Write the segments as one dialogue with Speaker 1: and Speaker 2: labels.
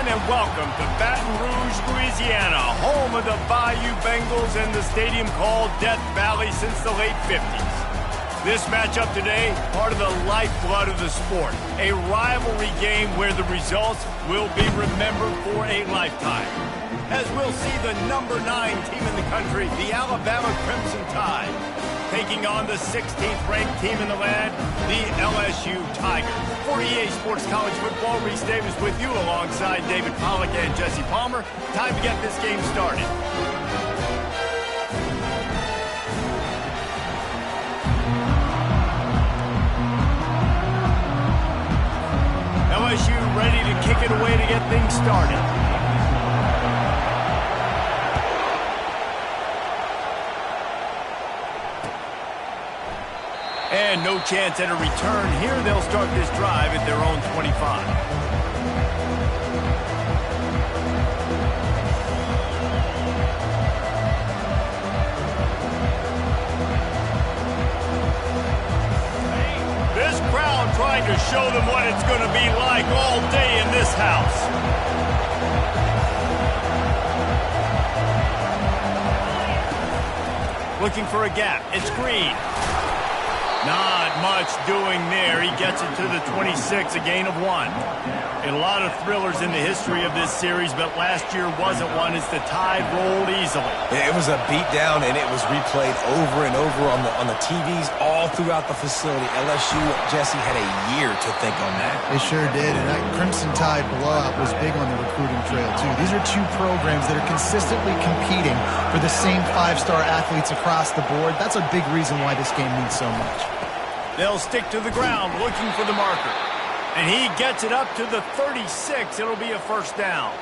Speaker 1: everyone, and welcome to Baton Rouge, Louisiana, home of the Bayou Bengals and the stadium called Death Valley since the late 50s. This matchup today, part of the lifeblood of the sport, a rivalry game where the results will be remembered for a lifetime. As we'll see the number 9 team in the country, the Alabama Crimson Tide, taking on the 16th ranked team in the land, the LSU Tigers. For EA Sports College Football, Reese Davis with you alongside David Pollack and Jesse Palmer. Time to get this game started. LSU ready to kick it away to get things started. And no chance at a return here. They'll start this drive at their own 25. This crowd trying to show them what it's going to be like all day in this house. Looking for a gap. It's Green. Not much doing there. He gets it to the 26, a gain of 1. A lot of thrillers in the history of this series, but last year wasn't one as the Tide rolled easily.
Speaker 2: It was a beatdown, and it was replayed over and over on the TVs all throughout the facility. LSU, Jesse, had a year to think on that.
Speaker 3: They sure did, and that Crimson Tide blowout was big on the recruiting trail, too. These are two programs that are consistently competing for the same 5-star athletes across the board. That's a big reason why this game means so much.
Speaker 1: They'll stick to the ground looking for the marker. And he gets it up to the 36. It'll be a first down.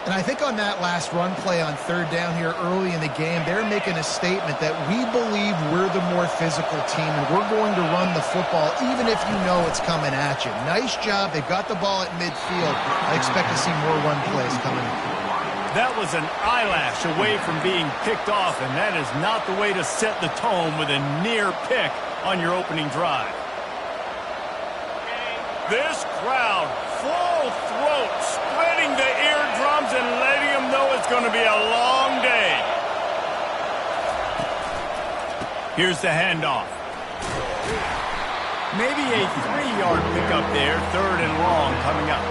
Speaker 3: And I think on that last run play on third down here early in the game, they're making a statement that we believe we're the more physical team and we're going to run the football even if you know it's coming at you. Nice job. They got the ball at midfield. I expect to see more run plays coming.
Speaker 1: That was an eyelash away from being picked off, and that is not the way to set the tone with a near pick on your opening drive. This crowd, full throat, splitting the eardrums and letting them know it's going to be a long day. Here's the handoff. Maybe a 3-yard pickup there, third and long coming up.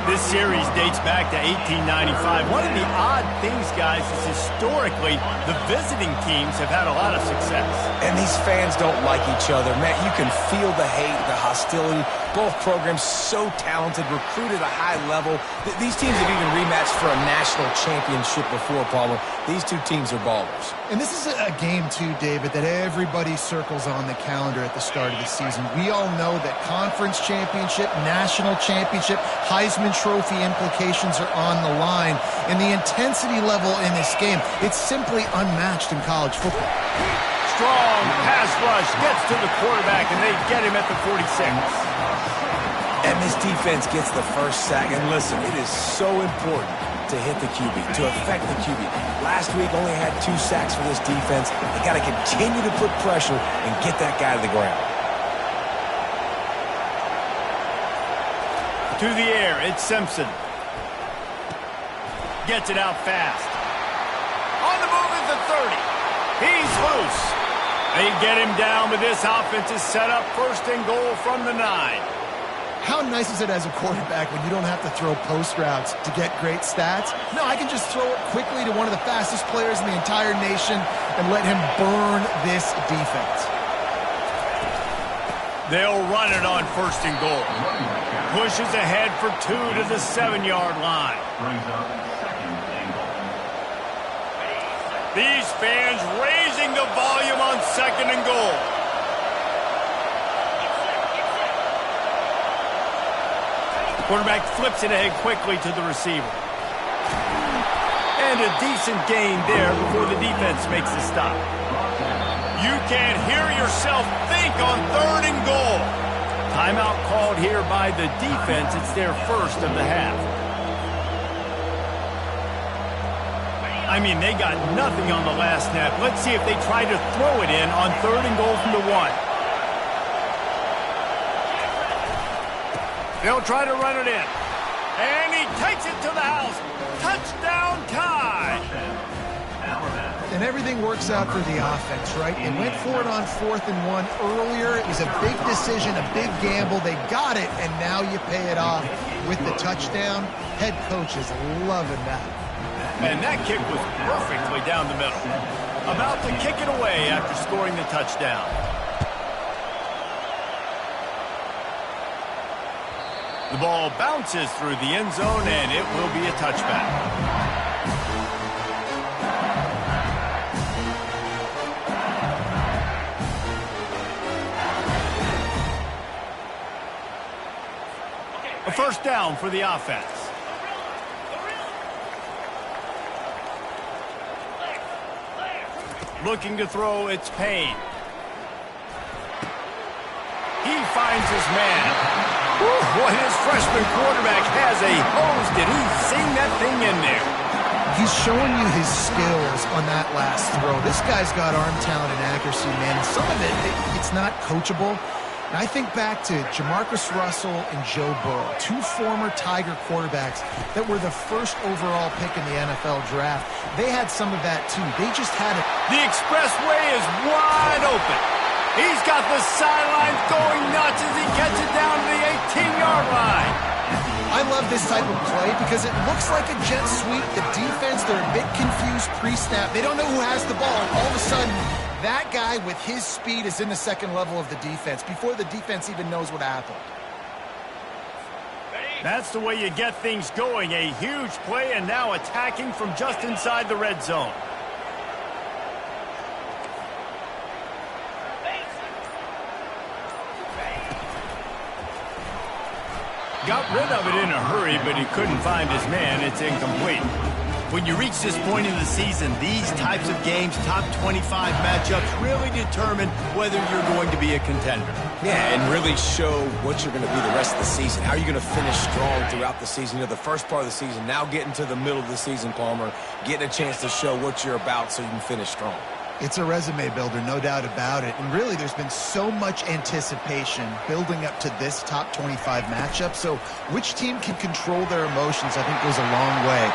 Speaker 1: This series dates back to 1895. One of the odd things, guys, is historically the visiting teams have had a lot of success.
Speaker 2: And these fans don't like each other. Man, you can feel the hate, the hostility. Both programs so talented, recruited at a high level. These teams have even rematched for a national championship before, Palmer. These two teams are ballers.
Speaker 3: And this is a game, too, David, that everybody circles on the calendar at the start of the season. We all know that conference championship, national championship, Heisman Trophy implications are on the line. And the intensity level in this game, it's simply unmatched in college football.
Speaker 1: Strong pass rush gets to the quarterback, and they get him at the 46.
Speaker 2: And this defense gets the first sack. And listen, it is so important to hit the QB, to affect the QB. Last week only had 2 sacks for this defense. They got to continue to put pressure and get that guy to the ground.
Speaker 1: To the air, it's Simpson. Gets it out fast. On the move is the 30. He's loose. They get him down, but this offense is set up first and goal from the 9.
Speaker 3: How nice is it as a quarterback when you don't have to throw post routes to get great stats? No, I can just throw it quickly to one of the fastest players in the entire nation and let him burn this defense.
Speaker 1: They'll run it on first and goal. Pushes ahead for 2 to the 7-yard line. These fans raising the volume on second and goal. Quarterback flips it ahead quickly to the receiver. And a decent gain there before the defense makes the stop. You can't hear yourself think on third and goal. Timeout called here by the defense. It's their first of the half. I mean, they got nothing on the last snap. Let's see if they try to throw it in on third and goal from the 1. They'll try to run it in. And he takes it to the house. Touchdown tie.
Speaker 3: And everything works out for the offense, right? They went for it on 4th and 1 earlier. It was a big decision, a big gamble. They got it, and now you pay it off with the touchdown. Head coach is loving that.
Speaker 1: And that kick was perfectly down the middle. About to kick it away after scoring the touchdown. The ball bounces through the end zone, and it will be a touchback. A first down for the offense. Looking to throw, it's Payne. He finds his man. Boy, his freshman quarterback has a hose. Did he sing that thing in there?
Speaker 3: He's showing you his skills on that last throw. This guy's got arm talent and accuracy, man. And some of it's not coachable. And I think back to Jamarcus Russell and Joe Burrow, 2 former Tiger quarterbacks that were the first overall pick in the NFL draft. They had some of that, too. They just had it.
Speaker 1: The expressway is wide open. He's got the sidelines going nuts as he gets it down to the 18-yard line.
Speaker 3: I love this type of play because it looks like a jet sweep. The defense, they're a bit confused pre-snap. They don't know who has the ball, and all of a sudden, that guy with his speed is in the second level of the defense before the defense even knows what happened.
Speaker 1: That's the way you get things going. A huge play, and now attacking from just inside the red zone. Got rid of it in a hurry, but he couldn't find his man. It's incomplete. When you reach this point in the season, these types of games, top 25 matchups, really determine whether you're going to be a contender.
Speaker 2: Yeah, and really show what you're going to be the rest of the season. How are you going to finish strong throughout the season? You know, the first part of the season, now getting to the middle of the season, Palmer, getting a chance to show what you're about so you can finish strong.
Speaker 3: It's a resume builder, no doubt about it. And really, there's been so much anticipation building up to this top 25 matchup. So which team can control their emotions, I think, goes a long way.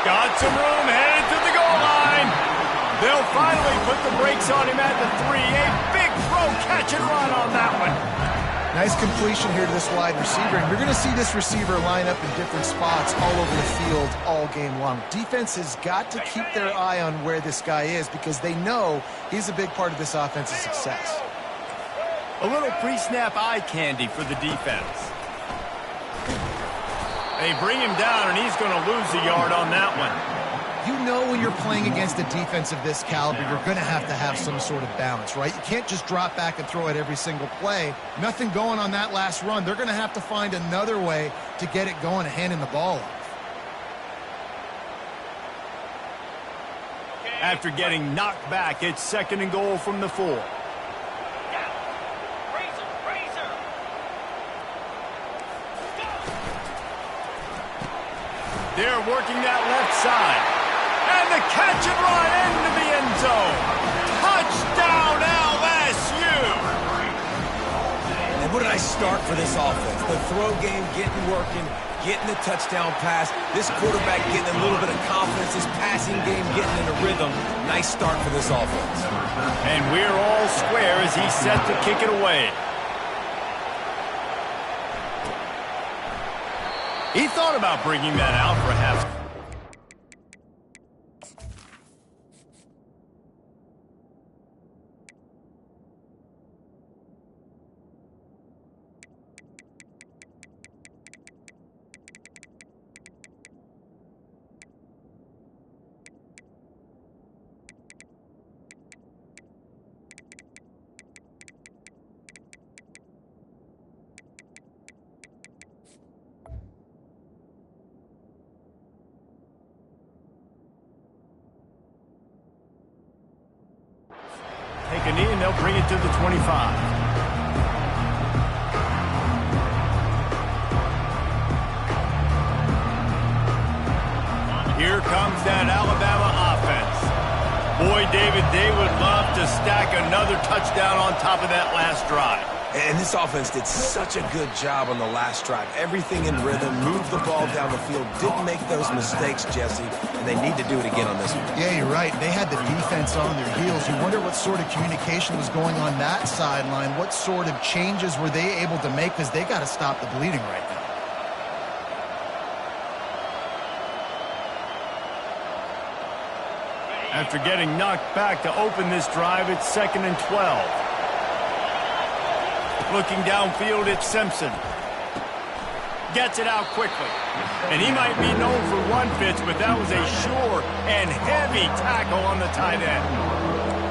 Speaker 1: Got some room, headed to the goal line. They'll finally put the brakes on him at the 3. A big throw, catch and run on that one.
Speaker 3: Nice completion here to this wide receiver. And you're going to see this receiver line up in different spots all over the field all game long. Defense has got to keep their eye on where this guy is because they know he's a big part of this offense's success.
Speaker 1: A little pre-snap eye candy for the defense. They bring him down, and he's going to lose a yard on that one.
Speaker 3: You know when you're playing against a defense of this caliber, you're going to have some sort of balance, right? You can't just drop back and throw it every single play. Nothing going on that last run. They're going to have to find another way to get it going and handing the ball off.
Speaker 1: After getting knocked back, it's 2nd and goal from the 4. They're working that left side. And the catch and run into the end zone. Touchdown, LSU!
Speaker 2: And what a nice start for this offense. The throw game getting working, getting the touchdown pass. This quarterback getting a little bit of confidence. His passing game getting in a rhythm. Nice start for this offense.
Speaker 1: And we're all square as he's set to kick it away. He thought about bringing that out for half. Take a knee, and they'll bring it to the 25. Here comes that Alabama offense. Boy, David, they would love to stack another touchdown on top of that last drive.
Speaker 2: And this offense did such a good job on the last drive. Everything in rhythm, moved the ball down the field, didn't make those mistakes, Jesse, and they need to do it again on this one.
Speaker 3: Yeah, you're right. They had the defense on their heels. You wonder what sort of communication was going on that sideline. What sort of changes were they able to make, because they got to stop the bleeding right now.
Speaker 1: After getting knocked back to open this drive, it's 2nd and 12. Looking downfield, it's Simpson. Gets it out quickly. And he might be known for run fits, but that was a sure and heavy tackle on the tight end.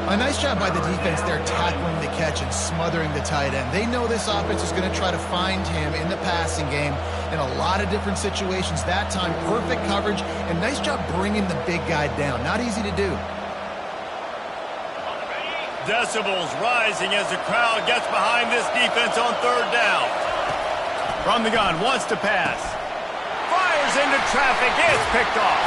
Speaker 3: A nice job by the defense there, tackling the catch and smothering the tight end. They know this offense is going to try to find him in the passing game in a lot of different situations. That time, perfect coverage, and nice job bringing the big guy down. Not easy to do.
Speaker 1: Decibels rising as the crowd gets behind this defense on 3rd down. From the gun, wants to pass. Fires into traffic, it's picked off.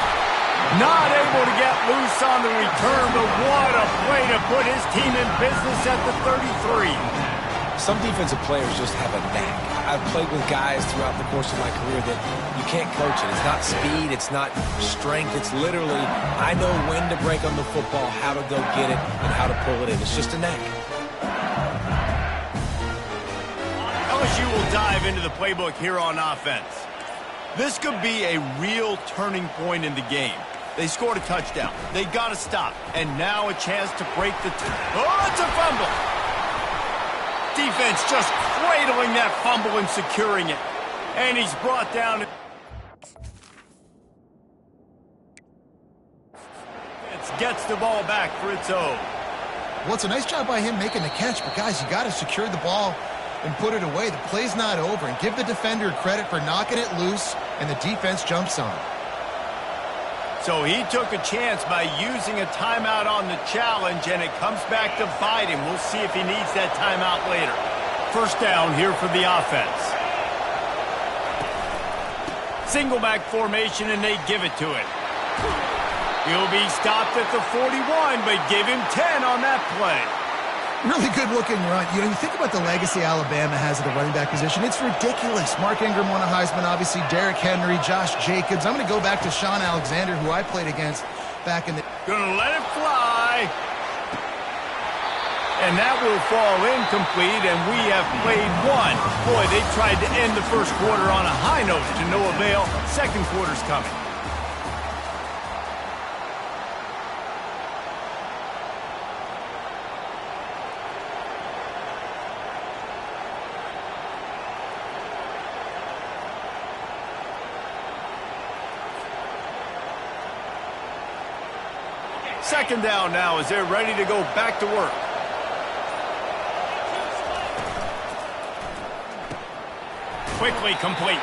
Speaker 1: Not able to get loose on the return, but what a play to put his team in business at the 33.
Speaker 2: Some defensive players just have a knack. I've played with guys throughout the course of my career that you can't coach it. It's not speed, it's not strength. It's literally, I know when to break on the football, how to go get it, and how to pull it in. It's just a knack.
Speaker 1: LSU will dive into the playbook here on offense. This could be a real turning point in the game. They scored a touchdown. They got to stop. And now a chance to break the... Oh, it's a fumble! Defense just cradling that fumble and securing it. And he's brought down. It gets the ball back for its own.
Speaker 3: Well, it's a nice job by him making the catch, but guys, you got to secure the ball and put it away. The play's not over, and give the defender credit for knocking it loose, and the defense jumps on.
Speaker 1: So he took a chance by using a timeout on the challenge, and it comes back to bite him. We'll see if he needs that timeout later. 1st down here for the offense. Single back formation, and they give it to him. He'll be stopped at the 41, but give him 10 on that play.
Speaker 3: Really good-looking run. You know, you think about the legacy Alabama has at the running back position. It's ridiculous. Mark Ingram won a Heisman, obviously. Derrick Henry, Josh Jacobs. I'm going to go back to Sean Alexander, who I played against back in the...
Speaker 1: Gonna let it fly. And that will fall incomplete, and we have played one. Boy, they tried to end the 1st quarter on a high note to no avail. 2nd quarter's coming. Second down now as they're ready to go back to work. Quickly complete.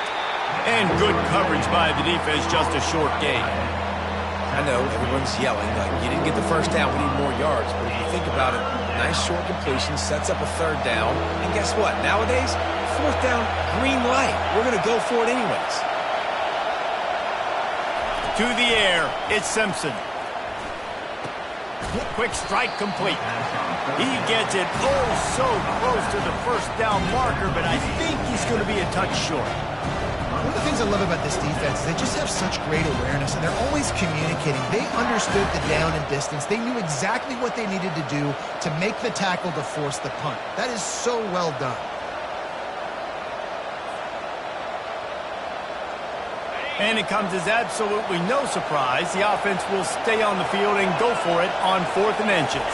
Speaker 1: And good coverage by the defense, just a short gain.
Speaker 2: I know everyone's yelling, like, you didn't get the 1st down, we need more yards. But if you think about it, nice short completion, sets up a 3rd down. And guess what? Nowadays, 4th down, green light. We're going to go for it anyways.
Speaker 1: To the air, it's Simpson. Quick strike complete. He gets it so close to the 1st down marker, but I think he's going to be a touch short.
Speaker 3: One of the things I love about this defense is they just have such great awareness, and they're always communicating. They understood the down and distance. They knew exactly what they needed to do to make the tackle to force the punt. That is so well done.
Speaker 1: And it comes as absolutely no surprise. The offense will stay on the field and go for it on 4th and inches.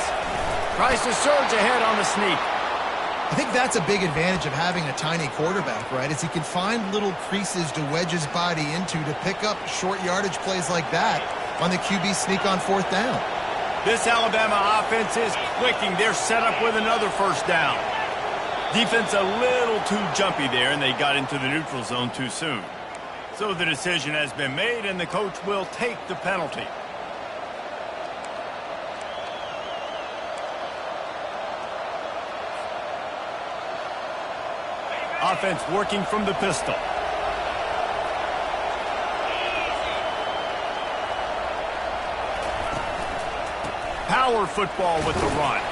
Speaker 1: Tries to surge ahead on the sneak.
Speaker 3: I think that's a big advantage of having a tiny quarterback, right? Is he can find little creases to wedge his body into to pick up short yardage plays like that on the QB sneak on 4th down.
Speaker 1: This Alabama offense is clicking. They're set up with another 1st down. Defense a little too jumpy there, and they got into the neutral zone too soon. So the decision has been made, and the coach will take the penalty. Offense working from the pistol. Power football with the run.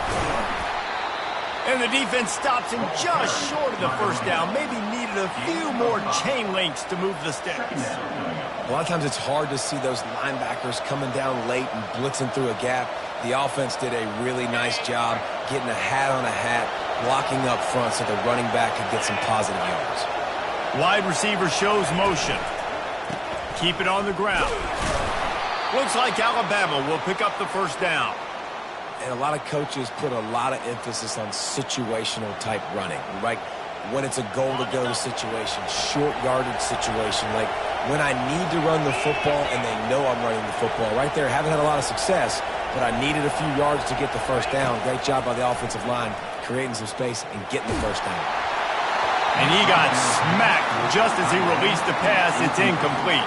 Speaker 1: And the defense stops him just short of the first down. Maybe needed a few more chain links to move the sticks.
Speaker 2: A lot of times it's hard to see those linebackers coming down late and blitzing through a gap. The offense did a really nice job getting a hat on a hat, blocking up front so the running back could get some positive yards.
Speaker 1: Wide receiver shows motion. Keep it on the ground. Looks like Alabama will pick up the first down.
Speaker 2: And a lot of coaches put a lot of emphasis on situational type running, right? When it's a goal-to-go situation, short yardage situation, like when I need to run the football and they know I'm running the football. Right there, haven't had a lot of success, but I needed a few yards to get the first down. Great job by the offensive line, creating some space and getting the first down.
Speaker 1: And he got smacked just as he released the pass. It's incomplete.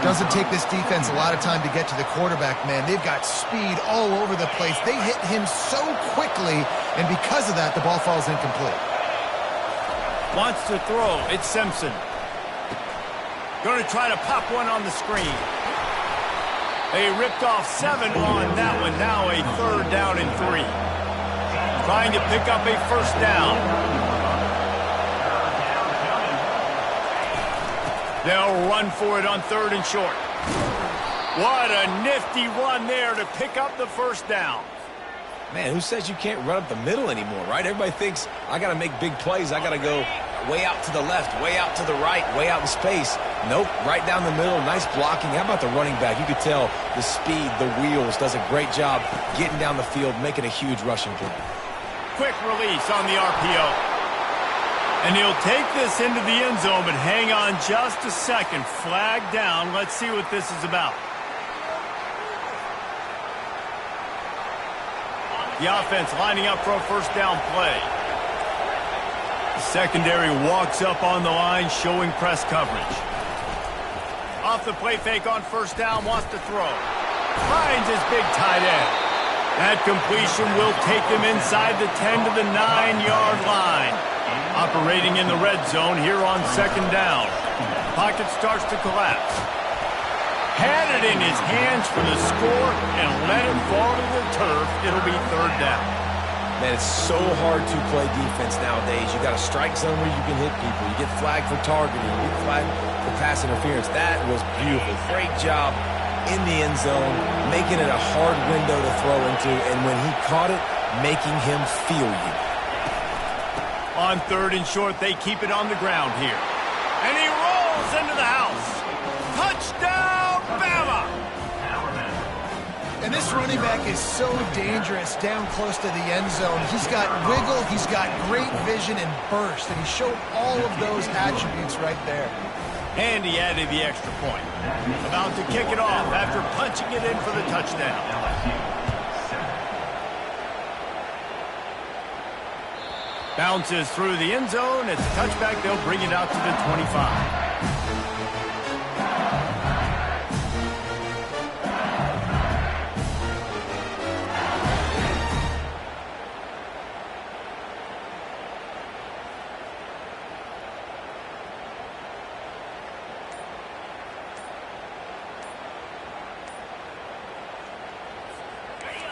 Speaker 3: Doesn't take this defense a lot of time to get to the quarterback, man. They've got speed all over the place. They hit him so quickly, and because of that, the ball falls incomplete.
Speaker 1: Wants to throw. It's Simpson. Going to try to pop one on the screen. They ripped off 7 on that one. Now a 3rd down and 3. Trying to pick up a first down. They'll run for it on 3rd and short. What a nifty run there to pick up the first down.
Speaker 2: Man, who says you can't run up the middle anymore, right? Everybody thinks I got to make big plays. I got to go way out to the left, way out to the right, way out in space. Nope, right down the middle, nice blocking. How about the running back? You could tell the speed, the wheels, does a great job getting down the field, making a huge rushing play.
Speaker 1: Quick release on the RPO. And he'll take this into the end zone, but hang on just a second. Flag down. Let's see what this is about. The offense lining up for a first down play. The secondary walks up on the line, showing press coverage. Off the play fake on first down, wants to throw. Finds his big tight end. That completion will take them inside the 10 to the 9-yard line. Operating in the red zone here on 2nd down. Pocket starts to collapse. Had it in his hands for the score and let it fall to the turf. It'll be 3rd down.
Speaker 2: Man, it's so hard to play defense nowadays. You got a strike zone where you can hit people. You get flagged for targeting. You get flagged for pass interference. That was beautiful. Great job in the end zone, making it a hard window to throw into, and when he caught it, making him feel you.
Speaker 1: On 3rd and short, they keep it on the ground here. And he rolls into the house. Touchdown, Bama!
Speaker 3: And this running back is so dangerous down close to the end zone. He's got wiggle, he's got great vision and burst, and he showed all of those attributes right there.
Speaker 1: And he added the extra point. About to kick it off after punching it in for the touchdown. Bounces through the end zone. It's a touchback. They'll bring it out to the 25.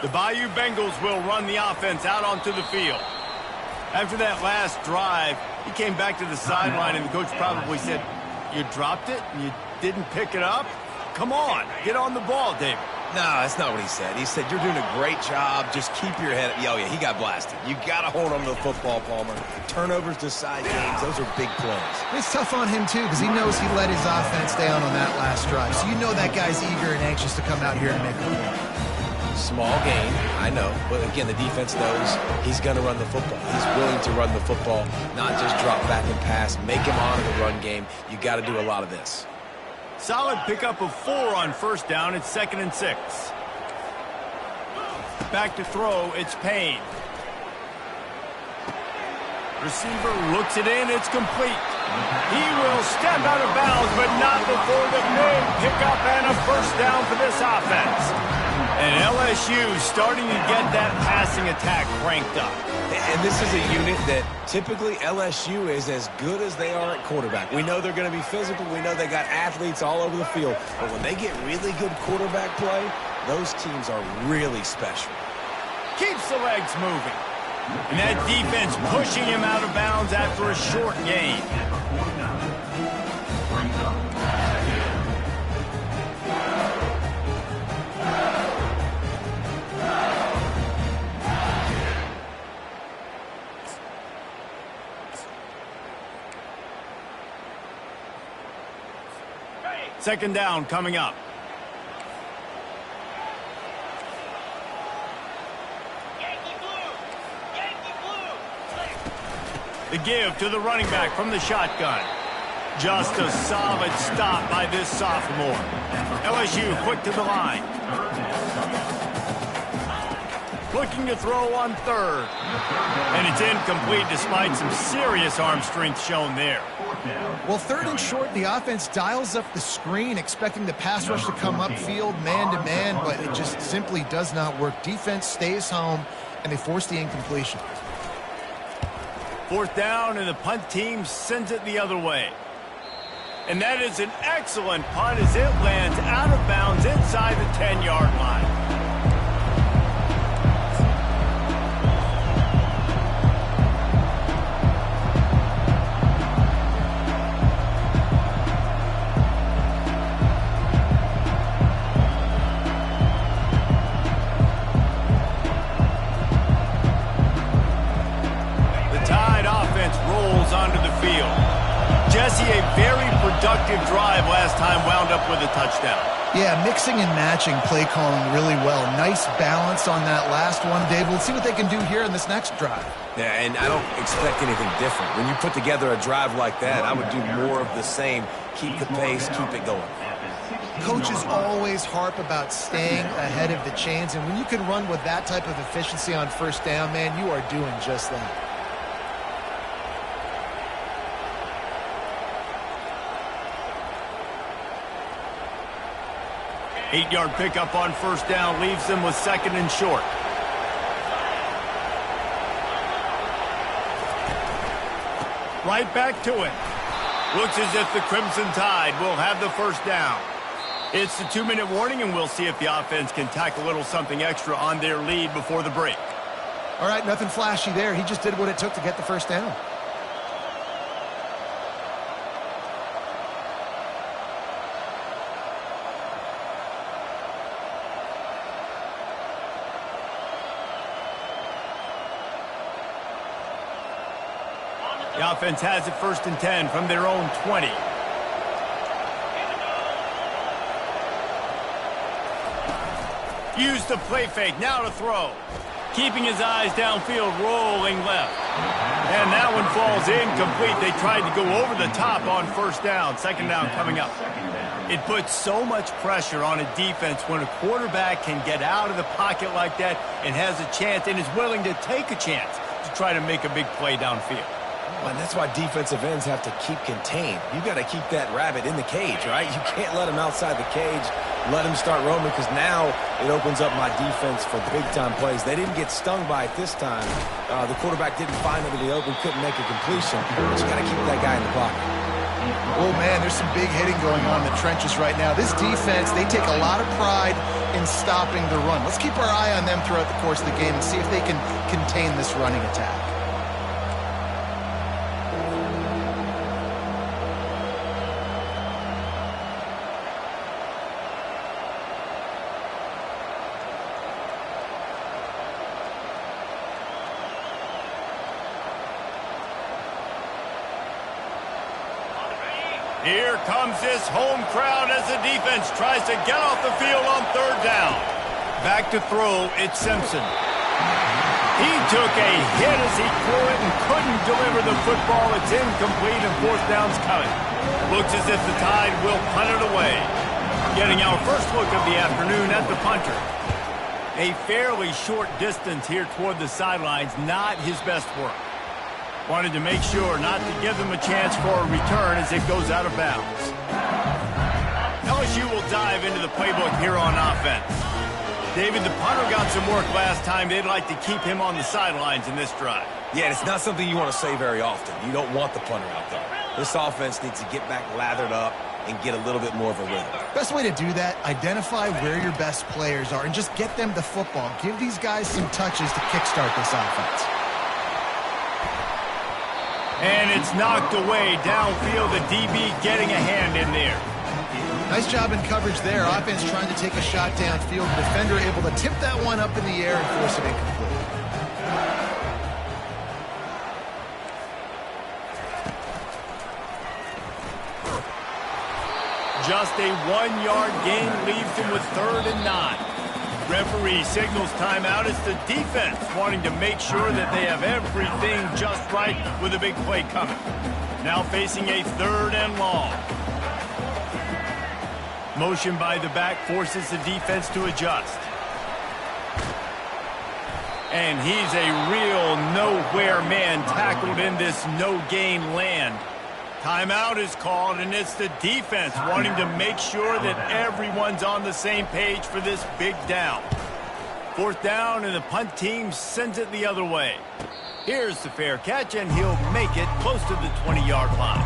Speaker 1: The Bayou Bengals will run the offense out onto the field. After that last drive, he came back to the sideline, and the coach probably said, "You dropped it and you didn't pick it up? Come on, get on the ball, David."
Speaker 2: No, that's not what he said. He said, "You're doing a great job. Just keep your head up." Oh, yeah, he got blasted. You got to hold on to the football, Palmer. Turnovers decide games. Those are big plays.
Speaker 3: It's tough on him, too, because he knows he let his offense down on that last drive. So you know that guy's eager and anxious to come out here and make a point.
Speaker 2: Small gain, I know. But again, the defense knows he's going to run the football. He's willing to run the football, not just drop back and pass, make him honor the run game. You got to do a lot of this.
Speaker 1: Solid pickup of 4 on first down. It's 2nd and 6. Back to throw. It's Payne. Receiver looks it in. It's complete. He will step out of bounds, but not before the big pickup and a first down for this offense. And LSU starting to get that passing attack cranked up.
Speaker 2: And this is a unit that typically LSU is as good as they are at quarterback. We know they're going to be physical. We know they got athletes all over the field. But when they get really good quarterback play, those teams are really special.
Speaker 1: Keeps the legs moving. And that defense pushing him out of bounds after a short gain. Second down coming up. The give to the running back from the shotgun. Just a solid stop by this sophomore. LSU quick to the line. Looking to throw on third. And it's incomplete despite some serious arm strength shown there.
Speaker 3: Well, third and short, the offense dials up the screen, expecting the pass rush to come upfield man-to-man, but it just simply does not work. Defense stays home, and they force the incompletion.
Speaker 1: Fourth down, and the punt team sends it the other way. And that is an excellent punt as it lands out of bounds inside the 10-yard line. Jesse, a very productive drive last time, wound up with a touchdown.
Speaker 3: Yeah, mixing and matching play calling really well. Nice balance on that last one, Dave. Let's see what they can do here in this next drive.
Speaker 2: Yeah, and I don't expect anything different. When you put together a drive like that, I would do more of the same. Keep the pace, keep it going.
Speaker 3: Coaches always harp about staying ahead of the chains, and when you can run with that type of efficiency on first down, man, you are doing just that.
Speaker 1: 8-yard pickup on first down leaves them with second and short. Right back to it. Looks as if the Crimson Tide will have the first down. It's the 2-minute warning, and we'll see if the offense can tack a little something extra on their lead before the break.
Speaker 3: All right, nothing flashy there. He just did what it took to get the first down.
Speaker 1: The offense has it first and 10 from their own 20. Use the play fake, now to throw. Keeping his eyes downfield, rolling left. And that one falls incomplete. They tried to go over the top on first down. Second down coming up. It puts so much pressure on a defense when a quarterback can get out of the pocket like that and has a chance and is willing to take a chance to try to make a big play downfield.
Speaker 2: And that's why defensive ends have to keep contained. You've got to keep that rabbit in the cage, right? You can't let him outside the cage, let him start roaming, because now it opens up my defense for big-time plays. They didn't get stung by it this time. The quarterback didn't find him in the open, couldn't make a completion. But you got to keep that guy in the pocket.
Speaker 3: Oh, man, there's some big hitting going on in the trenches right now. This defense, they take a lot of pride in stopping the run. Let's keep our eye on them throughout the course of the game and see if they can contain this running attack.
Speaker 1: Here comes this home crowd as the defense tries to get off the field on third down. Back to throw, it's Simpson. He took a hit as he threw it and couldn't deliver the football. It's incomplete and fourth down's coming. Looks as if the Tide will punt it away. Getting our first look of the afternoon at the punter. A fairly short distance here toward the sidelines, not his best work. Wanted to make sure not to give them a chance for a return as it goes out of bounds. LSU will dive into the playbook here on offense. David, the punter got some work last time. They'd like to keep him on the sidelines in this drive.
Speaker 2: Yeah, it's not something you want to say very often. You don't want the punter out there. This offense needs to get back lathered up and get a little bit more of a rhythm.
Speaker 3: Best way to do that, identify where your best players are and just get them the football. Give these guys some touches to kickstart this offense.
Speaker 1: And it's knocked away downfield. The DB getting a hand in there.
Speaker 3: Nice job in coverage there. Offense trying to take a shot downfield. Defender able to tip that one up in the air and force it incomplete.
Speaker 1: Just a 1-yard gain leaves him with 3rd and 9. Referee signals timeout. It's the defense wanting to make sure that they have everything just right with a big play coming. Now facing a 3rd and long. Motion by the back forces the defense to adjust. And he's a real nowhere man tackled in this no-gain land. Timeout is called, and it's the defense wanting to make sure that everyone's on the same page for this big down. 4th down, and the punt team sends it the other way. Here's the fair catch, and he'll make it close to the 20-yard line.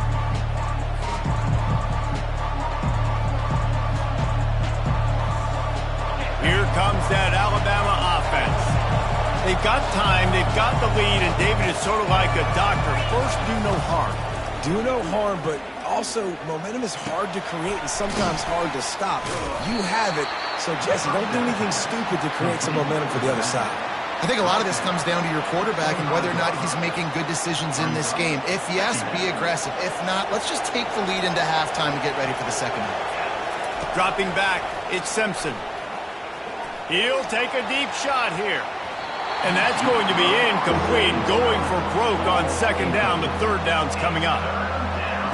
Speaker 1: Here comes that Alabama offense. They've got time, they've got the lead, and David is sort of like a doctor. First, do no harm.
Speaker 2: Do no harm, but also momentum is hard to create and sometimes hard to stop. You have it, so Jesse, don't do anything stupid to create some momentum for the other side.
Speaker 3: I think a lot of this comes down to your quarterback and whether or not he's making good decisions in this game. If yes, be aggressive. If not, let's just take the lead into halftime and get ready for the second half.
Speaker 1: Dropping back, it's Simpson. He'll take a deep shot here. And that's going to be incomplete, going for broke on 2nd down. The 3rd down's coming up.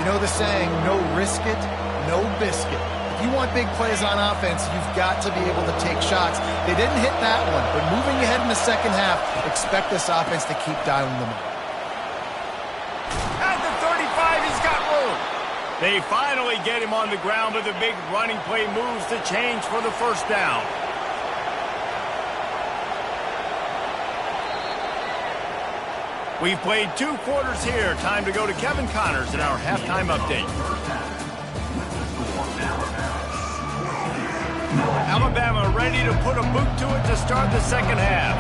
Speaker 3: You know the saying, no risk it, no biscuit. If you want big plays on offense, you've got to be able to take shots. They didn't hit that one, but moving ahead in the second half, expect this offense to keep dialing them up.
Speaker 1: At the 35, he's got room. They finally get him on the ground, but the big running play moves the change for the 1st down. We've played 2 quarters here. Time to go to Kevin Connors in our halftime update. Alabama ready to put a boot to it to start the second half.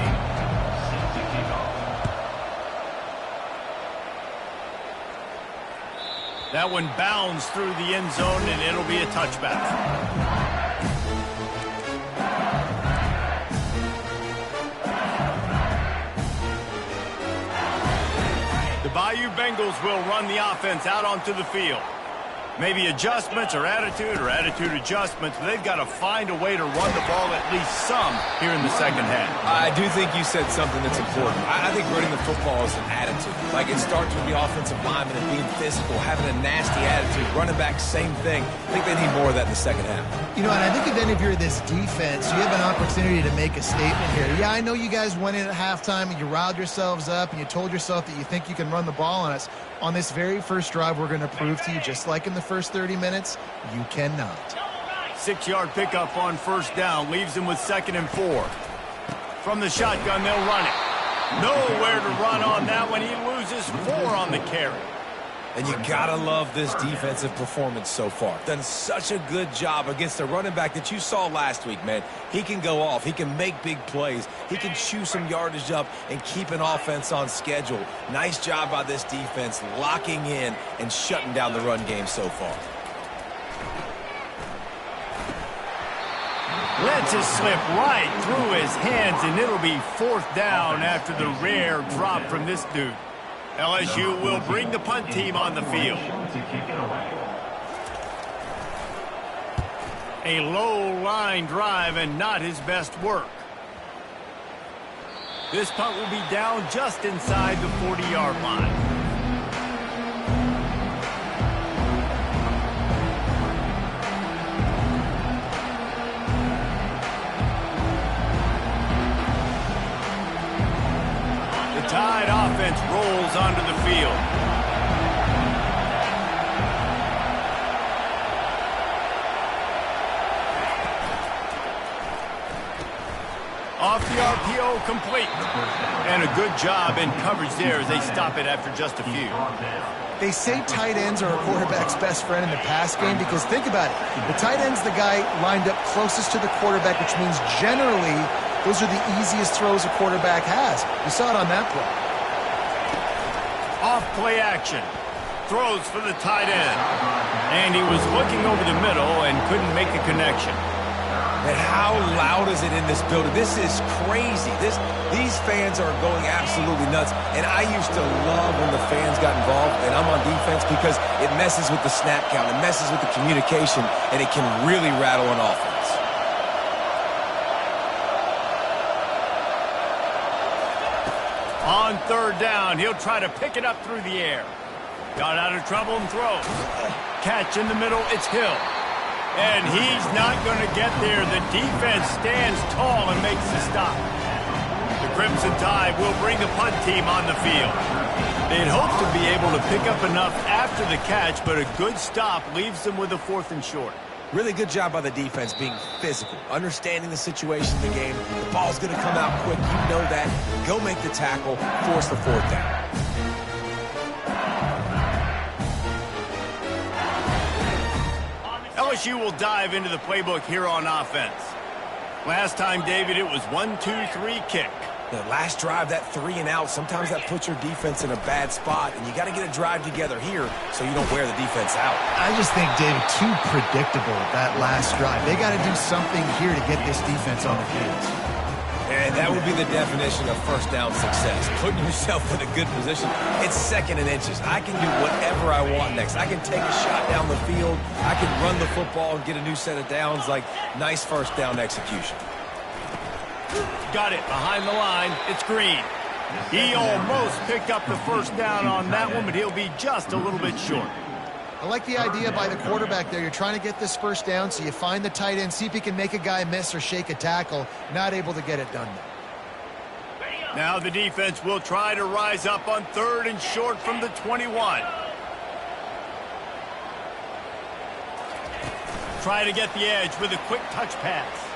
Speaker 1: That one bounds through the end zone, and it'll be a touchback. The Bayou Bengals will run the offense out onto the field. Maybe adjustments or attitude adjustments. They've got to find a way to run the ball at least some here in the second half.
Speaker 2: I do think you said something that's important. I think running the football is an attitude. Like, it starts with the offensive lineman and being physical, having a nasty attitude. Running back, same thing. I think they need more of that in the second half.
Speaker 3: You know, and I think if any of you are this defense, you have an opportunity to make a statement here. Yeah, I know you guys went in at halftime and you riled yourselves up and you told yourself that you think you can run the ball on us. On this very first drive, we're going to prove to you, just like in the first 30 minutes, you cannot.
Speaker 1: 6-yard pickup on 1st down leaves him with 2nd and 4. From the shotgun, they'll run it. Nowhere to run on that one. He loses 4 on the carry.
Speaker 2: And you gotta love this defensive performance so far. Done such a good job against a running back that you saw last week, man. He can go off. He can make big plays. He can chew some yardage up and keep an offense on schedule. Nice job by this defense locking in and shutting down the run game so far.
Speaker 1: Lets it slip right through his hands, and it'll be 4th down after the rare drop from this dude. LSU will bring the punt team on the field. A low-line drive and not his best work. This punt will be down just inside the 40-yard line. The Tide offense rolls onto the field. Off the RPO, complete. And a good job in coverage there as they stop it after just a few.
Speaker 3: They say tight ends are a quarterback's best friend in the pass game because think about it. The tight end's the guy lined up closest to the quarterback, which means generally those are the easiest throws a quarterback has. You saw it on that play.
Speaker 1: Off play action. Throws for the tight end. And he was looking over the middle and couldn't make the connection.
Speaker 2: And how loud is it in this building? This is crazy. These fans are going absolutely nuts. And I used to love when the fans got involved, and I'm on defense, because it messes with the snap count, it messes with the communication, and it can really rattle an offense.
Speaker 1: On third down, he'll try to pick it up through the air. Got out of trouble and throws. Catch in the middle, it's Hill. And he's not going to get there. The defense stands tall and makes the stop. The Crimson Tide will bring the punt team on the field. They'd hoped to be able to pick up enough after the catch, but a good stop leaves them with a 4th and short.
Speaker 2: Really good job by the defense being physical, understanding the situation in the game. The ball's going to come out quick. You know that. Go make the tackle, force the 4th down.
Speaker 1: LSU will dive into the playbook here on offense. Last time, David, it was 1-2-3 kick.
Speaker 2: The last drive, that 3 and out, sometimes that puts your defense in a bad spot, and you got to get a drive together here so you don't wear the defense out.
Speaker 3: I just think, David, too predictable, that last drive. They got to do something here to get this defense on the field.
Speaker 2: And that would be the definition of first down success, putting yourself in a good position. It's 2nd and inches. I can do whatever I want next. I can take a shot down the field. I can run the football and get a new set of downs. Like, nice first down execution.
Speaker 1: Got it behind the line. It's Green. He almost picked up the first down on that one, but he'll be just a little bit short.
Speaker 3: I like the idea by the quarterback there. You're trying to get this first down, so you find the tight end, see if he can make a guy miss or shake a tackle. Not able to get it done there.
Speaker 1: Now the defense will try to rise up on 3rd and short from the 21. Try to get the edge with a quick touch pass.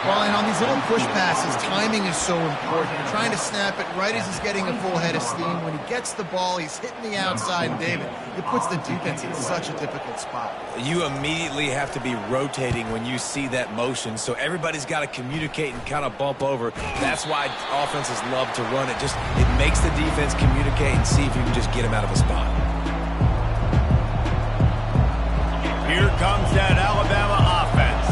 Speaker 3: Well, and on these little push passes, timing is so important. You're trying to snap it right as he's getting a full head of steam. When he gets the ball, he's hitting the outside, David. It puts the defense in such a difficult spot.
Speaker 2: You immediately have to be rotating when you see that motion, so everybody's got to communicate and kind of bump over. That's why offenses love to run it. It makes the defense communicate and see if you can just get him out of a spot.
Speaker 1: Here comes that Alabama offense.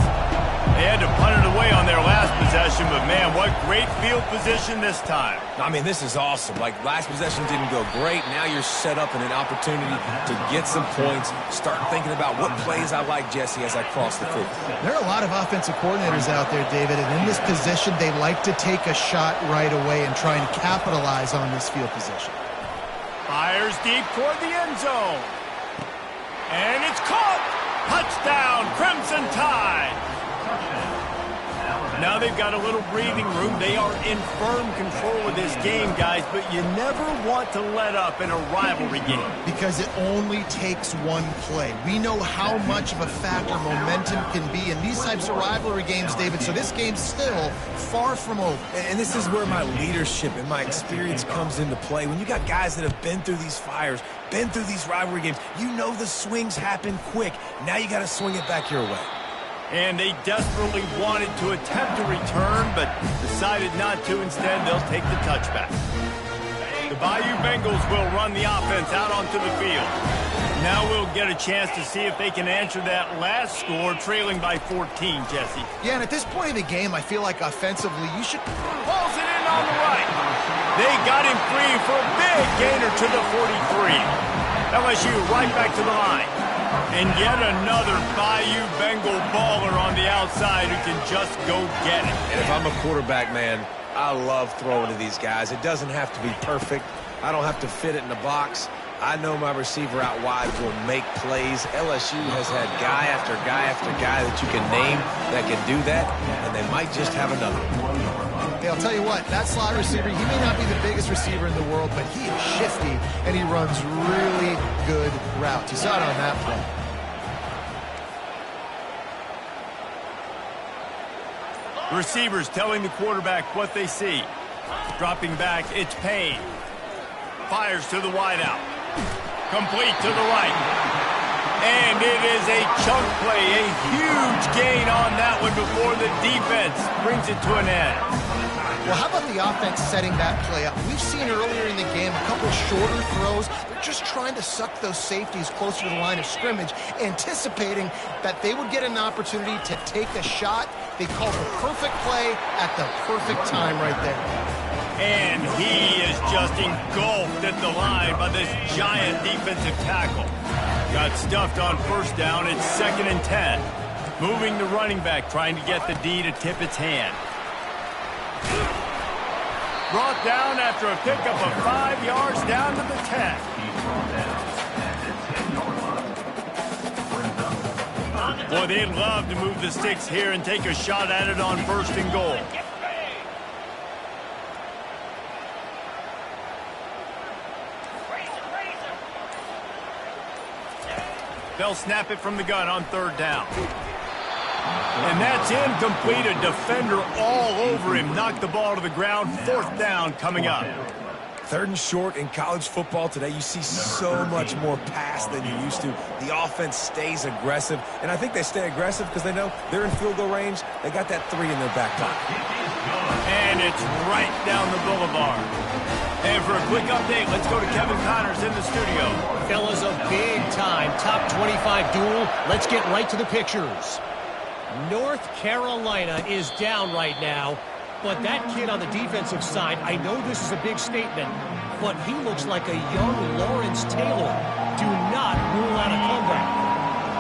Speaker 1: They had to punt it away on their last possession, but man, what great field position this time.
Speaker 2: I mean, this is awesome. Like, last possession didn't go great. Now you're set up in an opportunity to get some points. Start thinking about what plays I like, Jesse, as I cross the field.
Speaker 3: There are a lot of offensive coordinators out there, David, and in this position, they like to take a shot right away and try and capitalize on this field position.
Speaker 1: Fires deep toward the end zone. And it's caught. Touchdown, Crimson Tide. Now they've got a little breathing room. They are in firm control of this game, guys, but you never want to let up in a rivalry game.
Speaker 3: Because it only takes one play. We know how much of a factor momentum can be in these types of rivalry games, David, so this game's still far from over.
Speaker 2: And this is where my leadership and my experience comes into play. When you got guys that have been through these fires, been through these rivalry games, you know the swings happen quick. Now you got to swing it back your way.
Speaker 1: And they desperately wanted to attempt a return, but decided not to. Instead, they'll take the touchback. The Bayou Bengals will run the offense out onto the field. Now we'll get a chance to see if they can answer that last score, trailing by 14, Jesse.
Speaker 3: Yeah, and at this point of the game, I feel like offensively, you should...
Speaker 1: Pulls it in on the right. They got him free for a big gainer to the 43. LSU right back to the line. And yet another Bayou Bengal baller on the outside who can just go get it.
Speaker 2: And if I'm a quarterback, man, I love throwing to these guys. It doesn't have to be perfect. I don't have to fit it in the box. I know my receiver out wide will make plays. LSU has had guy after guy after guy that you can name that can do that, and they might just have another one.
Speaker 3: Hey, I'll tell you what, that slot receiver, he may not be the biggest receiver in the world, but he is shifty, and he runs really good routes. You saw it on that play.
Speaker 1: Receivers telling the quarterback what they see. Dropping back, it's Payne. Fires to the wideout. Complete to the right. And it is a chunk play, a huge gain on that one before the defense brings it to an end.
Speaker 3: Well, how about the offense setting that play up? We've seen earlier in the game a couple of shorter throws. They're just trying to suck those safeties closer to the line of scrimmage, anticipating that they would get an opportunity to take a shot. They called a perfect play at the perfect time right there.
Speaker 1: And he is just engulfed at the line by this giant defensive tackle. Got stuffed on first down. It's 2nd and 10. Moving the running back, trying to get the D to tip its hand. Brought down after a pickup of 5 yards down to the 10. Boy, they'd love to move the sticks here and take a shot at it on 1st and goal. They'll snap it from the gun on 3rd down. And that's incomplete. A defender all over him. Knocked the ball to the ground. 4th down coming up.
Speaker 2: 3rd and short in college football today. You see so much more pass than you used to. The offense stays aggressive. And I think they stay aggressive because they know they're in field goal range. They got that 3 in their back pocket.
Speaker 1: And it's right down the boulevard. And for a quick update, let's go to Kevin Connors in the studio.
Speaker 4: Fellas, a big-time top 25 duel. Let's get right to the pictures. North Carolina is down right now, but that kid on the defensive side, I know this is a big statement, but he looks like a young Lawrence Taylor. Do not rule out a comeback.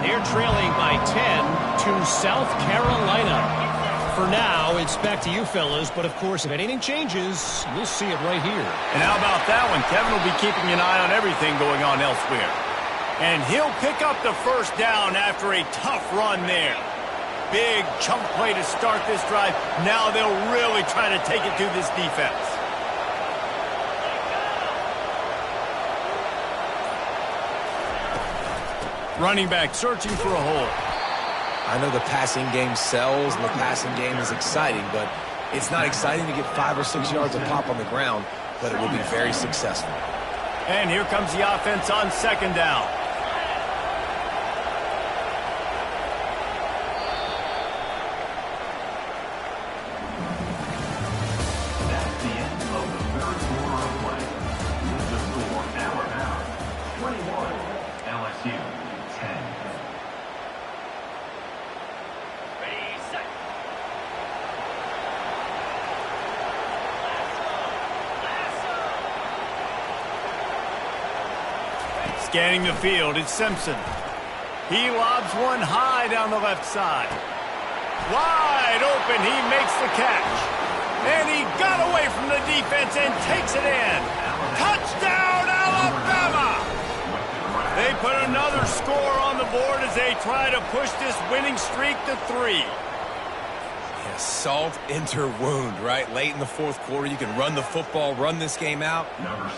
Speaker 4: They're trailing by 10 to South Carolina. For now, it's back to you fellas, but of course, if anything changes, you'll see it right here.
Speaker 1: And how about that one? Kevin will be keeping an eye on everything going on elsewhere. And he'll pick up the 1st down after a tough run there. Big chunk play to start this drive. Now they'll really try to take it to this defense. Running back searching for a hole.
Speaker 2: I know the passing game sells and the passing game is exciting, but it's not exciting to get 5 or 6 yards of pop on the ground, but it will be very successful.
Speaker 1: And here comes the offense on 2nd down.
Speaker 5: That's the end of the 3rd quarter of play. The score now about 21, LSU 10.
Speaker 1: Scanning the field, it's Simpson. He lobs one high down the left side. Wide open, he makes the catch. And he got away from the defense and takes it in. Touchdown, Alabama! They put another score on the board as they try to push this winning streak to 3.
Speaker 2: Yeah, salt enter wound, right? Late in the 4th quarter, you can run the football, run this game out.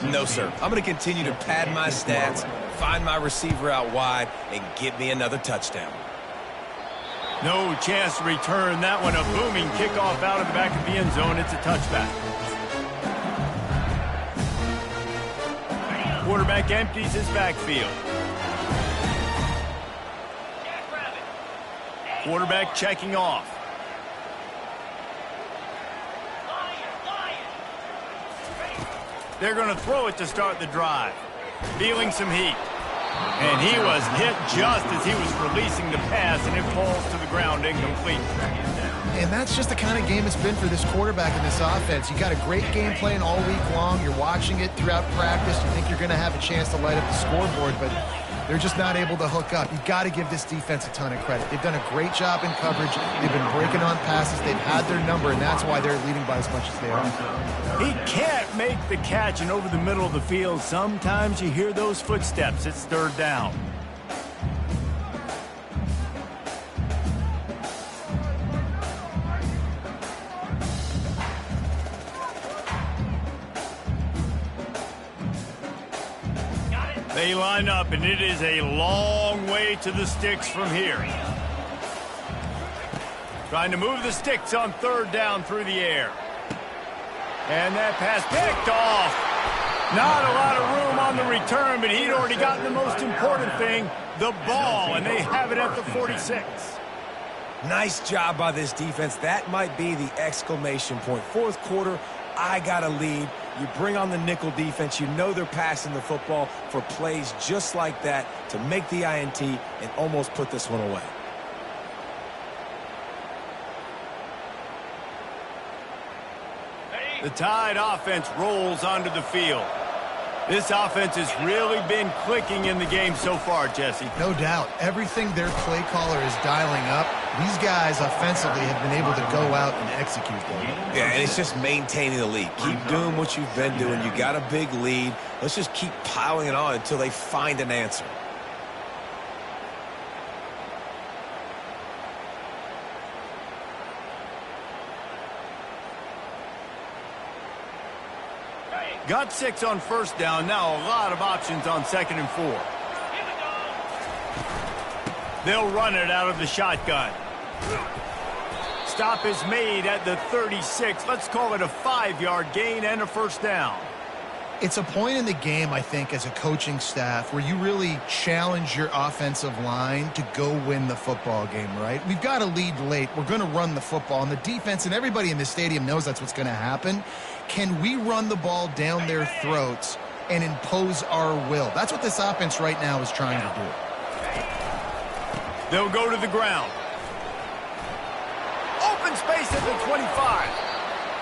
Speaker 2: No, sir. I'm going to continue to pad my stats, find my receiver out wide, and get me another touchdown.
Speaker 1: No chance to return that one. A booming kickoff out of the back of the end zone. It's a touchback. Quarterback empties his backfield. Quarterback checking off. They're going to throw it to start the drive. Feeling some heat. And he was hit just as he was releasing the pass, and it falls to the ground incomplete.
Speaker 3: And that's just the kind of game it's been for this quarterback in this offense. You got a great game plan all week long. You're watching it throughout practice. You think you're going to have a chance to light up the scoreboard, but they're just not able to hook up. You've got to give this defense a ton of credit. They've done a great job in coverage. They've been breaking on passes. They've had their number, and that's why they're leading by as much as they are.
Speaker 1: He can't make the catch, and over the middle of the field, sometimes you hear those footsteps. It's 3rd down. They line up, and it is a long way to the sticks from here. Trying to move the sticks on 3rd down through the air. And that pass picked off. Not a lot of room on the return, but he'd already gotten the most important thing, the ball, and they have it at the 46.
Speaker 2: Nice job by this defense. That might be the exclamation point. Fourth quarter, I got a lead. You bring on the nickel defense. You know they're passing the football for plays just like that to make the INT and almost put this one away.
Speaker 1: The Tide offense rolls onto the field. This offense has really been clicking in the game so far, Jesse.
Speaker 3: No doubt. Everything their play caller is dialing up, these guys offensively have been able to go out and execute them.
Speaker 2: Yeah, and it's just maintaining the lead. Keep doing what you've been doing. You got a big lead. Let's just keep piling it on until they find an answer.
Speaker 1: Got 6 on first down. Now a lot of options on 2nd and 4. They'll run it out of the shotgun. Stop is made at the 36. Let's call it a 5-yard gain and a first down.
Speaker 3: It's a point in the game, I think, as a coaching staff where you really challenge your offensive line to go win the football game, right? We've got a lead late. We're going to run the football. And the defense and everybody in the stadium knows that's what's going to happen. Can we run the ball down their throats and impose our will? That's what this offense right now is trying to do.
Speaker 1: They'll go to the ground. Open space at the 25.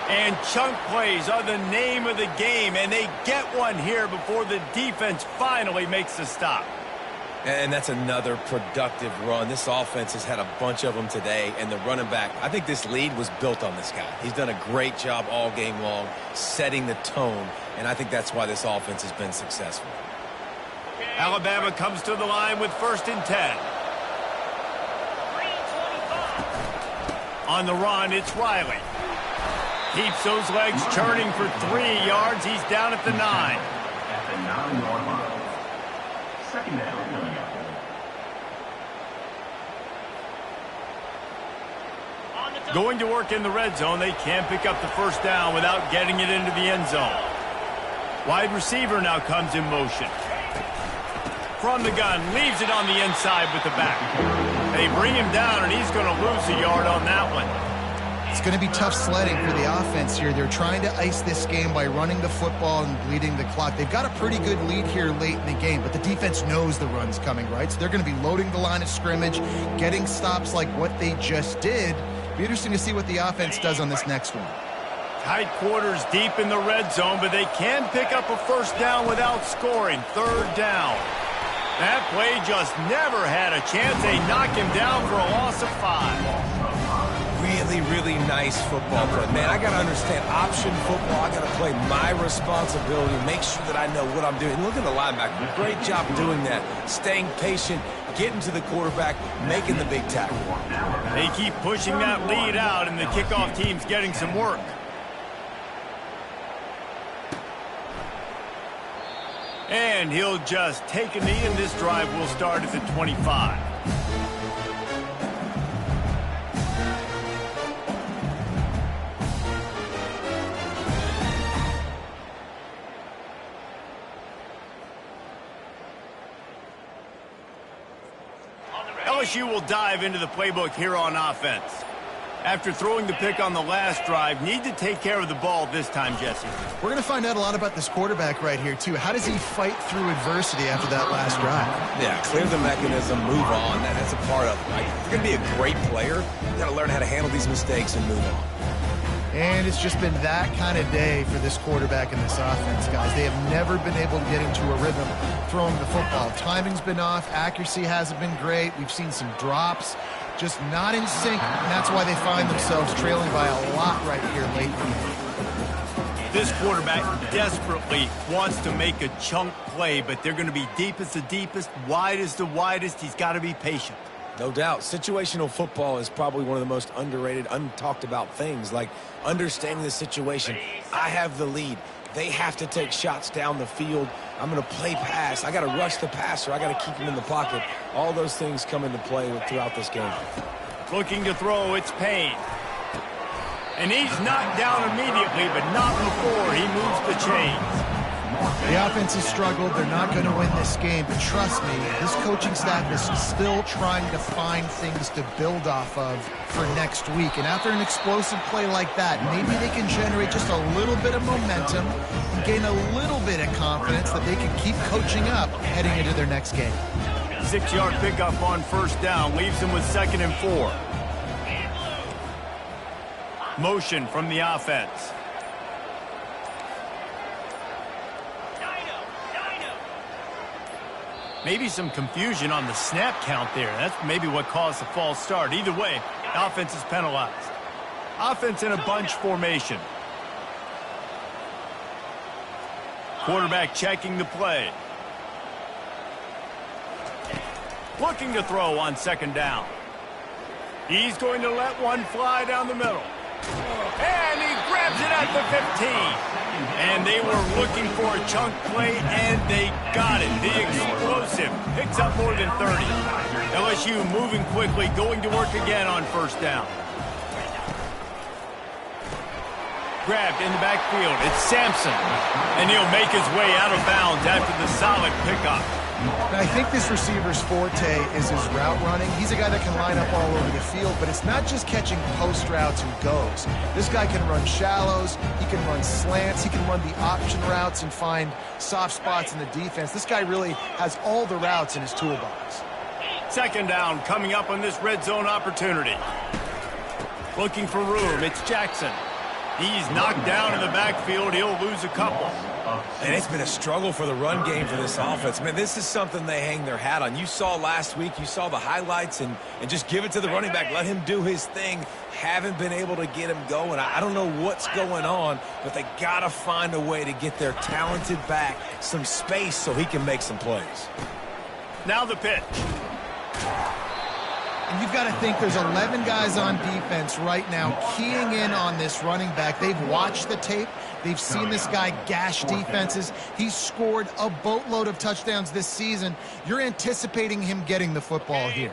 Speaker 1: And chunk plays are the name of the game, and they get one here before the defense finally makes the stop.
Speaker 2: And that's another productive run. This offense has had a bunch of them today, and the running back, I think this lead was built on this guy. He's done a great job all game long, setting the tone, and I think that's why this offense has been successful.
Speaker 1: Alabama comes to the line with 1st and 10. On the run, it's Riley. Keeps those legs churning for 3 yards. He's down at the 9.
Speaker 5: At the 9-yard line. 2nd down.
Speaker 1: Going to work in the red zone. They can't pick up the first down without getting it into the end zone. Wide receiver now comes in motion. From the gun, leaves it on the inside with the back. They bring him down, and he's going to lose a yard on that one.
Speaker 3: It's going to be tough sledding for the offense here. They're trying to ice this game by running the football and bleeding the clock. They've got a pretty good lead here late in the game, but the defense knows the run's coming, right? So they're going to be loading the line of scrimmage, getting stops like what they just did. Be interesting to see what the offense does on this next one.
Speaker 1: Tight quarters deep in the red zone, but they can pick up a first down without scoring. 3rd down. That play just never had a chance. They knock him down for a loss of 5.
Speaker 2: Really, really nice football play. Man, I got to understand option football. I got to play my responsibility, make sure that I know what I'm doing. Look at the linebacker. Great job doing that. Staying patient, getting to the quarterback, making the big tackle.
Speaker 1: They keep pushing that lead out, and the kickoff team's getting some work. And he'll just take a knee, and this drive will start at the 25. LSU will dive into the playbook here on offense. After throwing the pick on the last drive, need to take care of the ball this time, Jesse.
Speaker 3: We're going to find out a lot about this quarterback right here, too. How does he fight through adversity after that last drive?
Speaker 2: Yeah, clear the mechanism, move on. That's a part of it, right? If you're going to be a great player, you got to learn how to handle these mistakes and move on.
Speaker 3: And it's just been that kind of day for this quarterback and this offense, guys. They have never been able to get into a rhythm throwing the football. Timing's been off. Accuracy hasn't been great. We've seen some drops. Just not in sync, and that's why they find themselves trailing by a lot right here late in the game.
Speaker 1: This quarterback desperately wants to make a chunk play, but they're going to be deep as the deepest, wide as the widest. He's got to be patient.
Speaker 2: No doubt. Situational football is probably one of the most underrated, untalked about things, like understanding the situation. I have the lead. They have to take shots down the field. I'm going to play pass. I got to rush the passer. I got to keep him in the pocket. All those things come into play throughout this game.
Speaker 1: Looking to throw, it's Payne. And he's knocked down immediately, but not before he moves the chains.
Speaker 3: The offense has struggled. They're not going to win this game, but trust me, this coaching staff is still trying to find things to build off of for next week. And after an explosive play like that, maybe they can generate just a little bit of momentum and gain a little bit of confidence that they can keep coaching up heading into their next game.
Speaker 1: 6-yard pickup on first down leaves them with 2nd and 4. Motion from the offense. Maybe some confusion on the snap count there. That's maybe what caused the false start. Either way, the offense is penalized. Offense in a bunch formation. Quarterback checking the play. Looking to throw on 2nd down. He's going to let one fly down the middle. And he grabs it at the 15. And they were looking for a chunk play, and they got it. The explosive picks up more than 30. LSU moving quickly, going to work again on first down. Grabbed in the backfield. It's Sampson. And he'll make his way out of bounds after the solid pickup.
Speaker 3: I think this receiver's forte is his route running. He's a guy that can line up all over the field, but it's not just catching post routes and goes. This guy can run shallows, he can run slants, he can run the option routes and find soft spots in the defense. This guy really has all the routes in his toolbox.
Speaker 1: 2nd down coming up on this red zone opportunity. Looking for room, it's Jackson. He's knocked down in the backfield, he'll lose a couple.
Speaker 2: And it's been a struggle for the run game for this offense. Man, this is something they hang their hat on. You saw last week, you saw the highlights, and just give it to the running back. Let him do his thing. Haven't been able to get him going. I don't know what's going on, but they got to find a way to get their talented back some space so he can make some plays.
Speaker 1: Now the pitch.
Speaker 3: And you've got to think there's 11 guys on defense right now keying in on this running back. They've watched the tape. They've seen this guy gash defenses. He's scored a boatload of touchdowns this season. You're anticipating him getting the football here.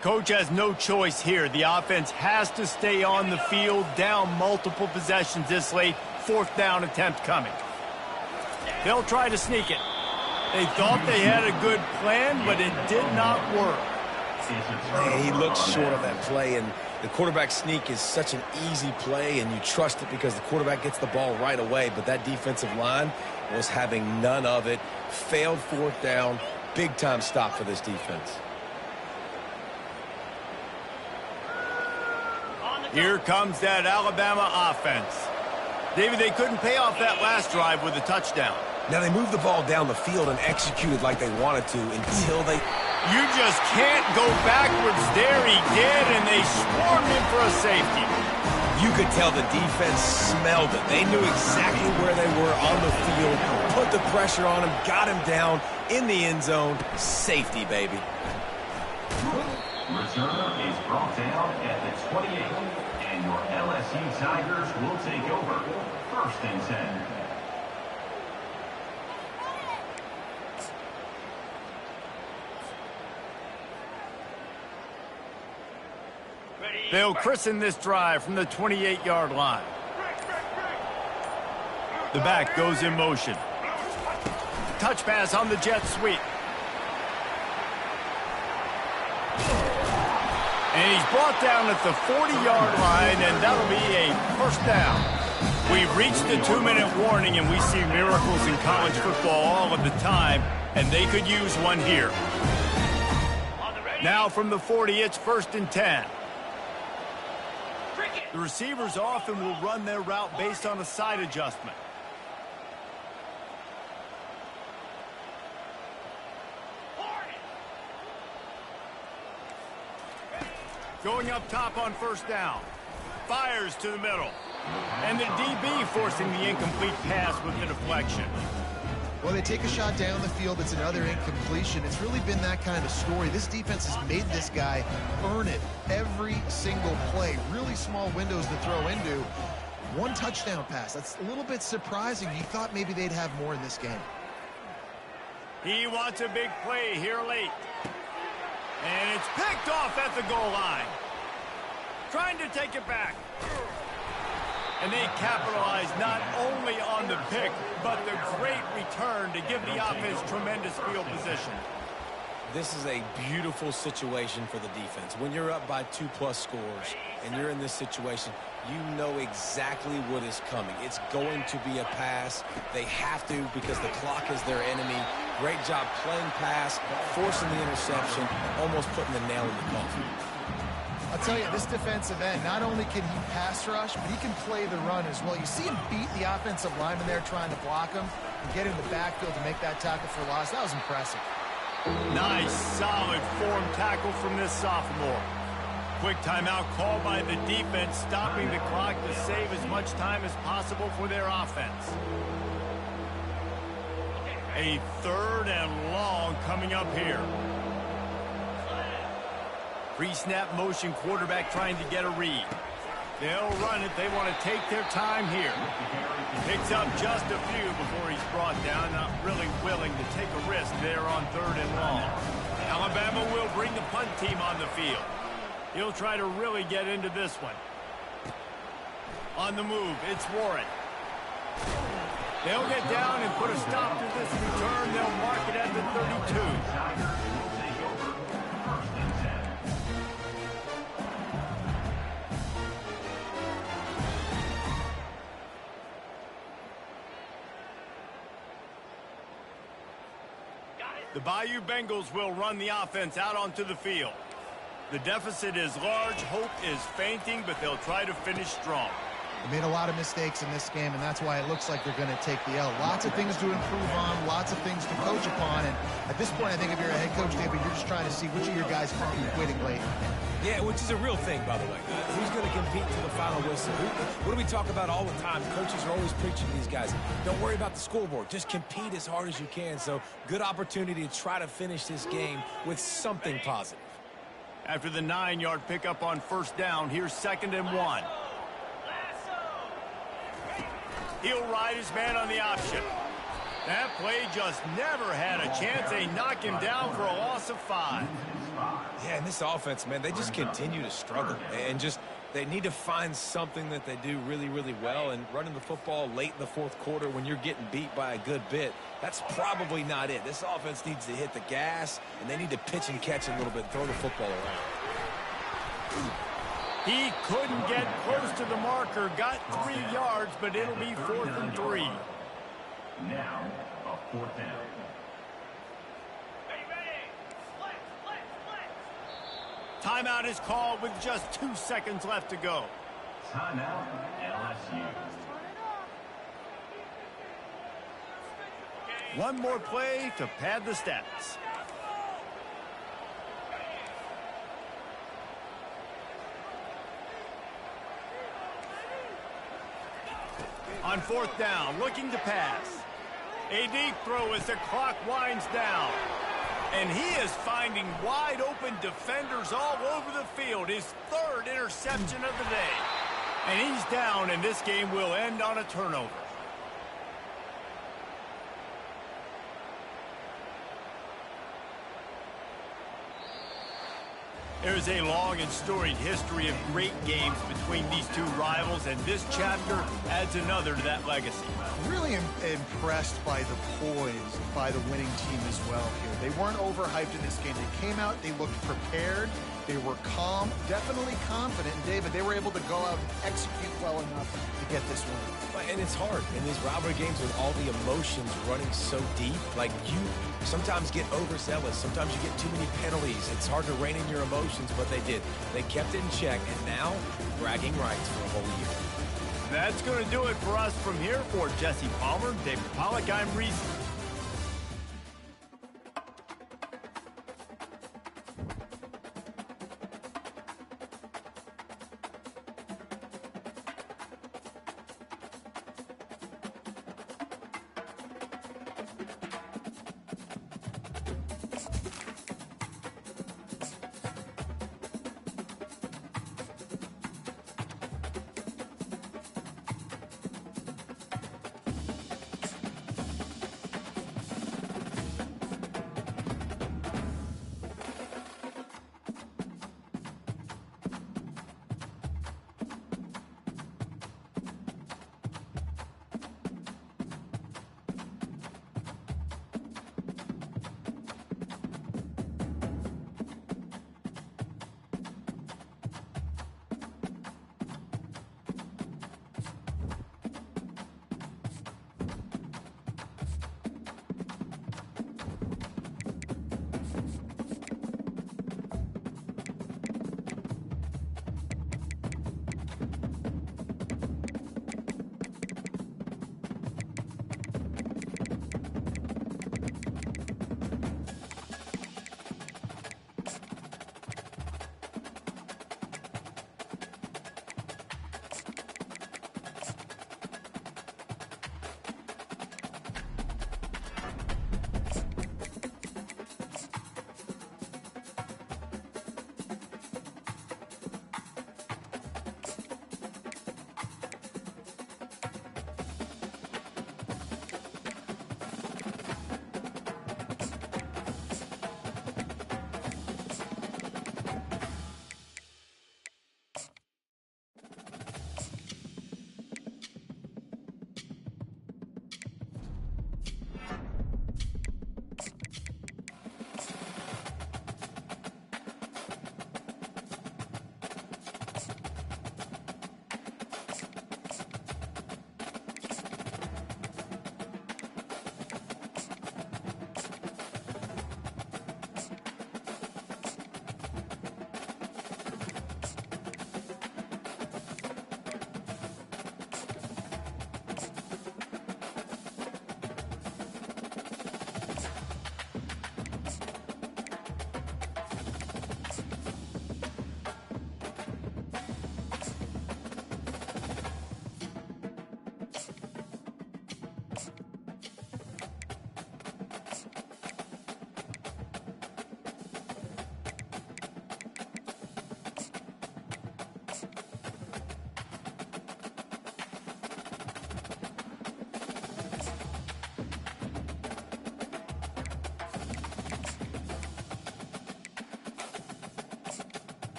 Speaker 1: Coach has no choice here. The offense has to stay on the field, down multiple possessions this late. 4th down attempt coming. They'll try to sneak it. They thought they had a good plan, but it did not work.
Speaker 2: He looks short on that play, and the quarterback sneak is such an easy play, and you trust it because the quarterback gets the ball right away, but that defensive line was having none of it. Failed 4th down. Big-time stop for this defense.
Speaker 1: Here comes that Alabama offense. David, they couldn't pay off that last drive with a touchdown.
Speaker 2: Now they moved the ball down the field and executed like they wanted to until they...
Speaker 1: You just can't go backwards there. He did, and they swarmed him for a safety.
Speaker 2: You could tell the defense smelled it. They knew exactly where they were on the field, put the pressure on him, got him down in the end zone. Safety, baby.
Speaker 5: Return is brought down at the 28, and your LSU Tigers will take over. 1st and 10.
Speaker 1: They'll christen this drive from the 28-yard line. The back goes in motion. Touch pass on the jet sweep. And he's brought down at the 40-yard line, and that'll be a 1st down. We've reached the 2-minute warning, and we see miracles in college football all of the time, and they could use one here. Now from the 40, it's 1st and 10. The receivers often will run their route based on a side adjustment. Going up top on 1st down. Fires to the middle. And the DB forcing the incomplete pass with the deflection.
Speaker 3: Well, they take a shot down the field. It's another incompletion. It's really been that kind of story. This defense has made this guy earn it every single play. Really small windows to throw into. 1 touchdown pass. That's a little bit surprising. You thought maybe they'd have more in this game.
Speaker 1: He wants a big play here late. And it's picked off at the goal line. Trying to take it back. And they capitalized not only on the pick, but the great return to give the offense tremendous field position.
Speaker 2: This is a beautiful situation for the defense. When you're up by 2+ scores and you're in this situation, you know exactly what is coming. It's going to be a pass. They have to because the clock is their enemy. Great job playing pass, forcing the interception, almost putting the nail in the coffin.
Speaker 3: I'll tell you, this defensive end, not only can he pass rush, but he can play the run as well. You see him beat the offensive lineman there trying to block him and get in the backfield to make that tackle for loss. That was impressive.
Speaker 1: Nice, solid form tackle from this sophomore. Quick timeout called by the defense, stopping the clock to save as much time as possible for their offense. A 3rd and long coming up here. Pre-snap motion quarterback trying to get a read. They'll run it. They want to take their time here. Picks up just a few before he's brought down. Not really willing to take a risk there on 3rd and long. Alabama will bring the punt team on the field. He'll try to really get into this one. On the move, it's Warren. They'll get down and put a stop to this return. They'll mark it at the 32. The Bayou Bengals will run the offense out onto the field. The deficit is large, hope is fainting, but they'll try to finish strong.
Speaker 3: They made a lot of mistakes in this game, and that's why it looks like they're going to take the L. Lots of things to improve on, lots of things to coach upon, and at this point, I think if you're a head coach, David, you're just trying to see which of your guys can be quitting late.
Speaker 2: Yeah, which is a real thing, by the way. Who's going to compete to the final whistle? What do we talk about all the time? Coaches are always preaching to these guys. Don't worry about the scoreboard. Just compete as hard as you can. So, good opportunity to try to finish this game with something positive.
Speaker 1: After the 9-yard pickup on 1st down, here's 2nd and 1. He'll ride his man on the option. That play just never had a chance. They knock him down for a loss of 5.
Speaker 2: Yeah, and this offense, man, they just continue to struggle. And just, they need to find something that they do really, really well. And running the football late in the 4th quarter when you're getting beat by a good bit, that's probably not it. This offense needs to hit the gas, and they need to pitch and catch a little bit, throw the football around.
Speaker 1: He couldn't get close to the marker, got 3 yards, but it'll be 4th and 3.
Speaker 5: Now, a 4th down.
Speaker 1: Timeout is called with just 2 seconds left to go.
Speaker 5: Timeout, LSU.
Speaker 1: One more play to pad the stats. On 4th down, looking to pass. A deep throw as the clock winds down. And he is finding wide open defenders all over the field. His 3rd interception of the day. And he's down, and this game will end on a turnover. There's a long and storied history of great games between these two rivals, and this chapter adds another to that legacy.
Speaker 3: Really impressed by the poise by the winning team as well here. They weren't overhyped in this game. They came out, they looked prepared, they were calm, definitely confident. And David, they were able to go out and execute well enough to get this win.
Speaker 2: And it's hard in these rivalry games with all the emotions running so deep. Like, you sometimes get overzealous. Sometimes you get too many penalties. It's hard to rein in your emotions, but they did. They kept it in check, and now bragging rights for a whole year.
Speaker 1: That's going to do it for us from here. For Jesse Palmer, David Pollack, I'm Reese.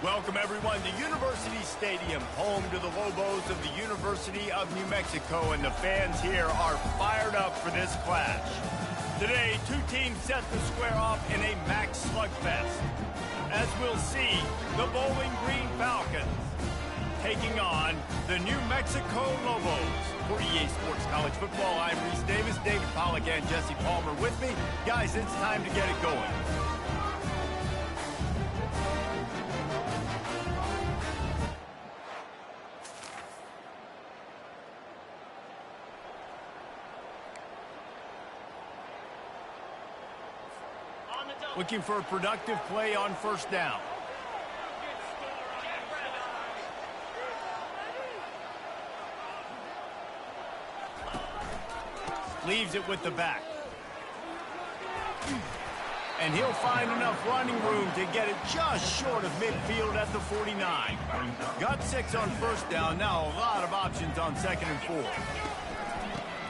Speaker 1: Welcome, everyone, to University Stadium, home to the Lobos of the University of New Mexico, and the fans here are fired up for this clash. Today, two teams set to square off in a max slugfest. As we'll see, the Bowling Green Falcons taking on the New Mexico Lobos. For EA Sports College Football, I'm Reese Davis, David Pollack, and Jesse Palmer with me. Guys, it's time to get it going. Looking for a productive play on first down. Leaves it with the back. And he'll find enough running room to get it just short of midfield at the 49. Got 6 on first down. Now a lot of options on 2nd and 4.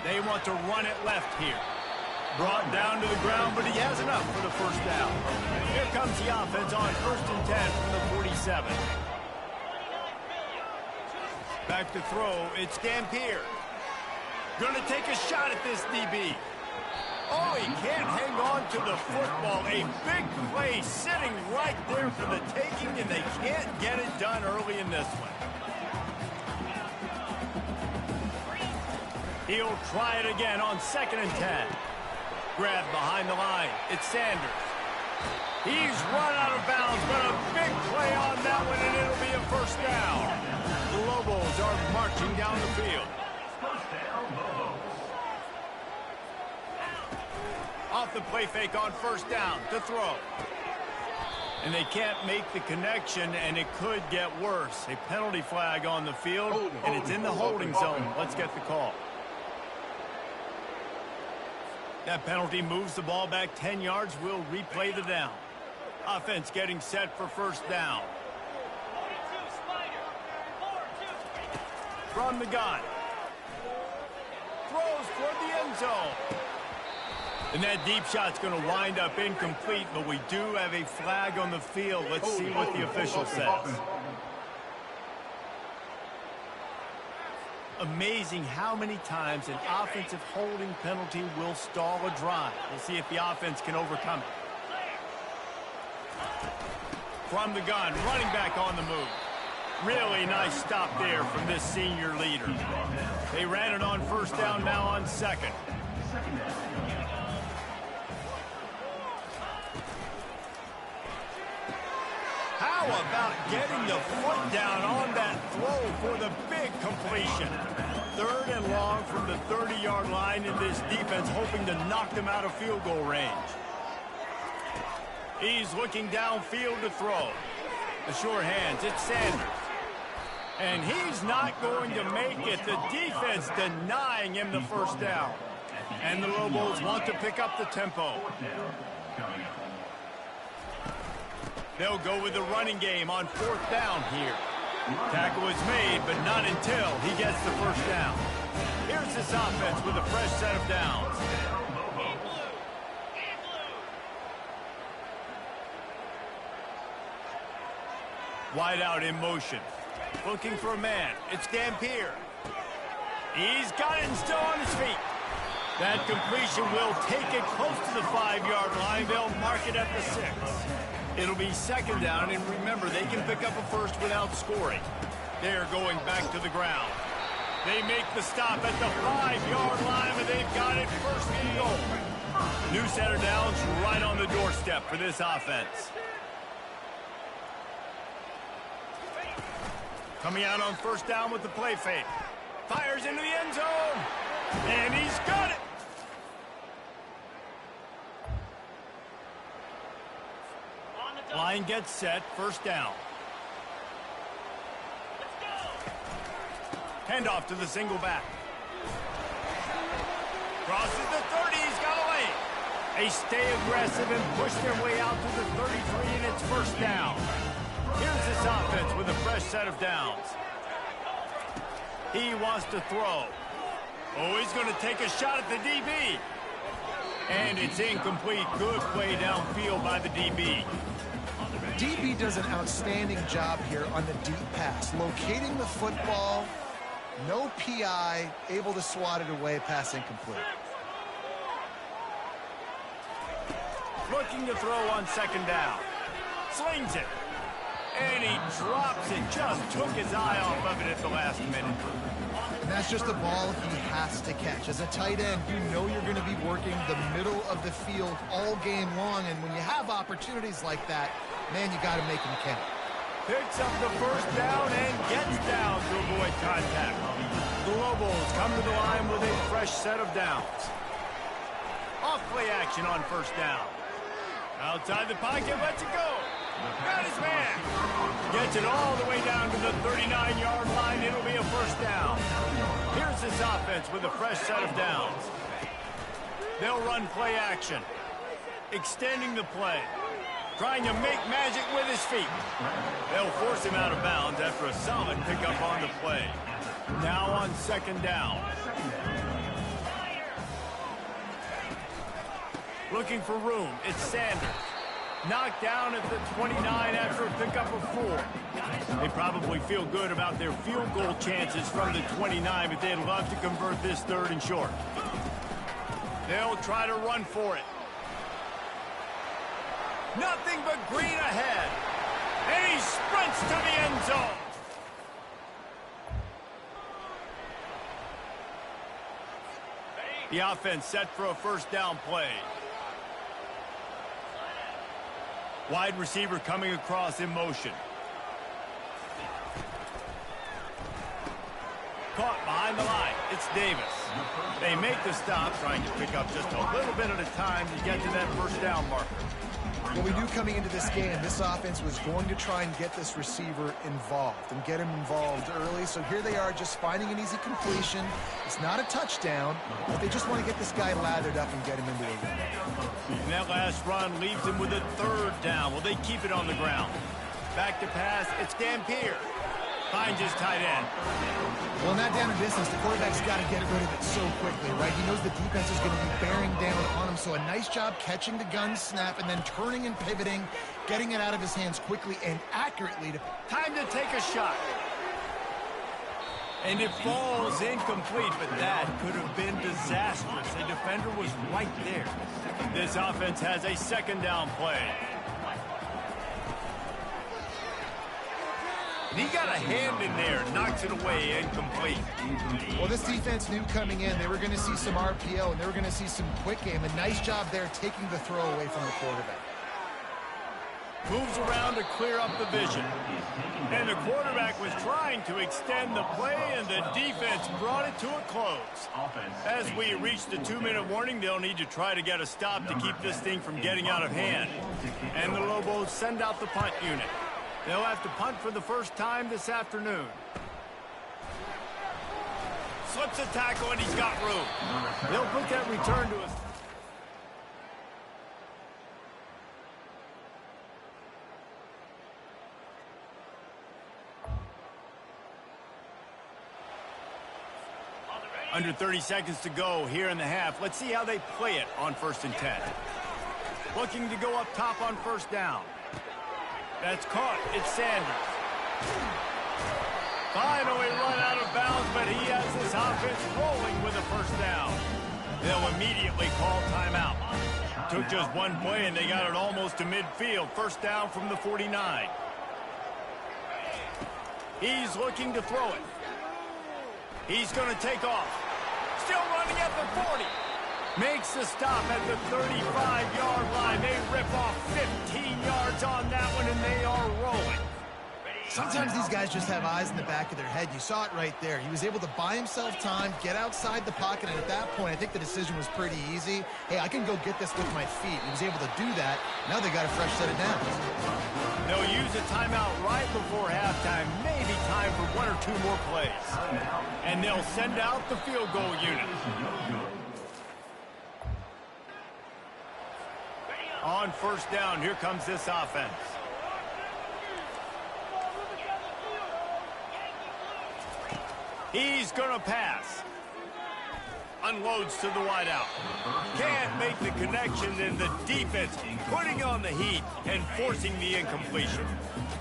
Speaker 1: They want to run it left here. Brought down to the ground, but he has enough for the first down. Here comes the offense on 1st and 10 from the 47. Back to throw, it's Dampier. Gonna take a shot at this DB. Oh, he can't hang on to the football. A big play sitting right there for the taking, and they can't get it done early in this one. He'll try it again on 2nd and 10. Grab behind the line. It's Sanders. He's run out of bounds, but a big play on that one, and it'll be a first down. The Lobos are marching down the field.
Speaker 5: First down, Lobos.
Speaker 1: Off the play fake on first down to throw. And they can't make the connection, and it could get worse. A penalty flag on the field, and it's in the holding zone. Let's get the call. That penalty moves the ball back 10 yards. We'll replay the down. Offense getting set for first down. From the gun. Throws toward the end zone. And that deep shot's going to wind up incomplete, but we do have a flag on the field. Let's see what the official says. Amazing how many times an offensive holding penalty will stall a drive. We'll see if the offense can overcome it. From the gun, running back on the move. Really nice stop there from this senior leader. They ran it on first down, now on 2nd. How about getting the foot down on that throw for the big completion? 3rd and long from the 30-yard line, in this defense hoping to knock them out of field goal range. He's looking downfield to throw. The sure hands, it's Sanders. And he's not going to make it. The defense denying him the first down. And the Lobos want to pick up the tempo. They'll go with the running game on 4th down here. Tackle is made, but not until he gets the first down. Here's this offense with a fresh set of downs. Wide out in motion. Looking for a man. It's Dampier. He's got it and still on his feet. That completion will take it close to the 5-yard line. They'll mark it at the 6. It'll be 2nd down, and remember, they can pick up a first without scoring. They're going back to the ground. They make the stop at the 5-yard line, but they've got it 1st and goal. New set of downs right on the doorstep for this offense. Coming out on first down with the play fake. Fires into the end zone, and he's got it. Line gets set, first down. Handoff to the single back. Crosses the 30, he's got away. They stay aggressive and push their way out to the 33, and it's first down. Here's this offense with a fresh set of downs. He wants to throw. Oh, he's going to take a shot at the DB. And it's incomplete. Good play downfield by the DB.
Speaker 3: DB does an outstanding job here on the deep pass, locating the football, no PI, able to swat it away, pass incomplete.
Speaker 1: Looking to throw on second down. Slings it. And he drops it. Just took his eye off of it at the last minute.
Speaker 3: And that's just a ball he has to catch. As a tight end, you know you're going to be working the middle of the field all game long. And when you have opportunities like that, man, you got to make them count.
Speaker 1: Picks up the first down and gets down to avoid contact. The Lobos come to the line with a fresh set of downs. Off play action on first down. Outside the pocket, lets it go. Got his man. Gets it all the way down to the 39-yard line. It'll be a first down. Here's this offense with a fresh set of downs. They'll run play action. Extending the play. Trying to make magic with his feet. They'll force him out of bounds after a solid pickup on the play. Now on second down. Looking for room. It's Sanders. Knocked down at the 29 after a pickup of 4. They probably feel good about their field goal chances from the 29, but they'd love to convert this third and short. They'll try to run for it. Nothing but green ahead. And he sprints to the end zone. The offense set for a first down play. Wide receiver coming across in motion. Caught behind the line. It's Davis. They make the stop, trying to pick up just a little bit at a time to get to that first down marker.
Speaker 3: Well, we knew coming into this game, this offense was going to try and get this receiver involved and get him involved early. So here they are just finding an easy completion. It's not a touchdown, but they just want to get this guy lathered up and get him into a run.
Speaker 1: And that last run leaves him with a third down. Will they keep it on the ground? Back to pass. It's Dampier. Finds his tight end.
Speaker 3: Well, in that down and distance, the quarterback's got to get rid of it so quickly, right? He knows the defense is going to be bearing down on him, so a nice job catching the gun snap and then turning and pivoting, getting it out of his hands quickly and accurately.
Speaker 1: Time to take a shot. And it falls incomplete, but that could have been disastrous. The defender was right there. This offense has a second down play. He got a hand in there, knocks it away, incomplete.
Speaker 3: Well, this defense knew coming in they were going to see some RPO and they were going to see some quick game. A nice job there taking the throw away from the quarterback.
Speaker 1: Moves around to clear up the vision. And the quarterback was trying to extend the play, and the defense brought it to a close. As we reach the 2-minute warning, they'll need to try to get a stop to keep this thing from getting out of hand. And the Lobos send out the punt unit. They'll have to punt for the first time this afternoon. Slips a tackle, and he's got room. They'll put that return to us. Under 30 seconds to go here in the half. Let's see how they play it on 1st and 10. Looking to go up top on first down. That's caught. It's Sanders. Finally run out of bounds, but he has this offense rolling with a first down. They'll immediately call timeout. Took just one play, and they got it almost to midfield. First down from the 49. He's looking to throw it. He's going to take off. Still running at the 40. Makes the stop at the 35-yard line. They rip off 15 yards on that one, and they are rolling.
Speaker 3: Sometimes these guys just have eyes in the back of their head. You saw it right there. He was able to buy himself time, get outside the pocket, and at that point, I think the decision was pretty easy. Hey, I can go get this with my feet. He was able to do that. Now they got a fresh set of downs.
Speaker 1: They'll use a timeout right before halftime, maybe time for 1 or 2 more plays. And they'll send out the field goal unit. On first down, here comes this offense. He's going to pass. Unloads to the wideout. Can't make the connection, and the defense putting on the heat and forcing the incompletion.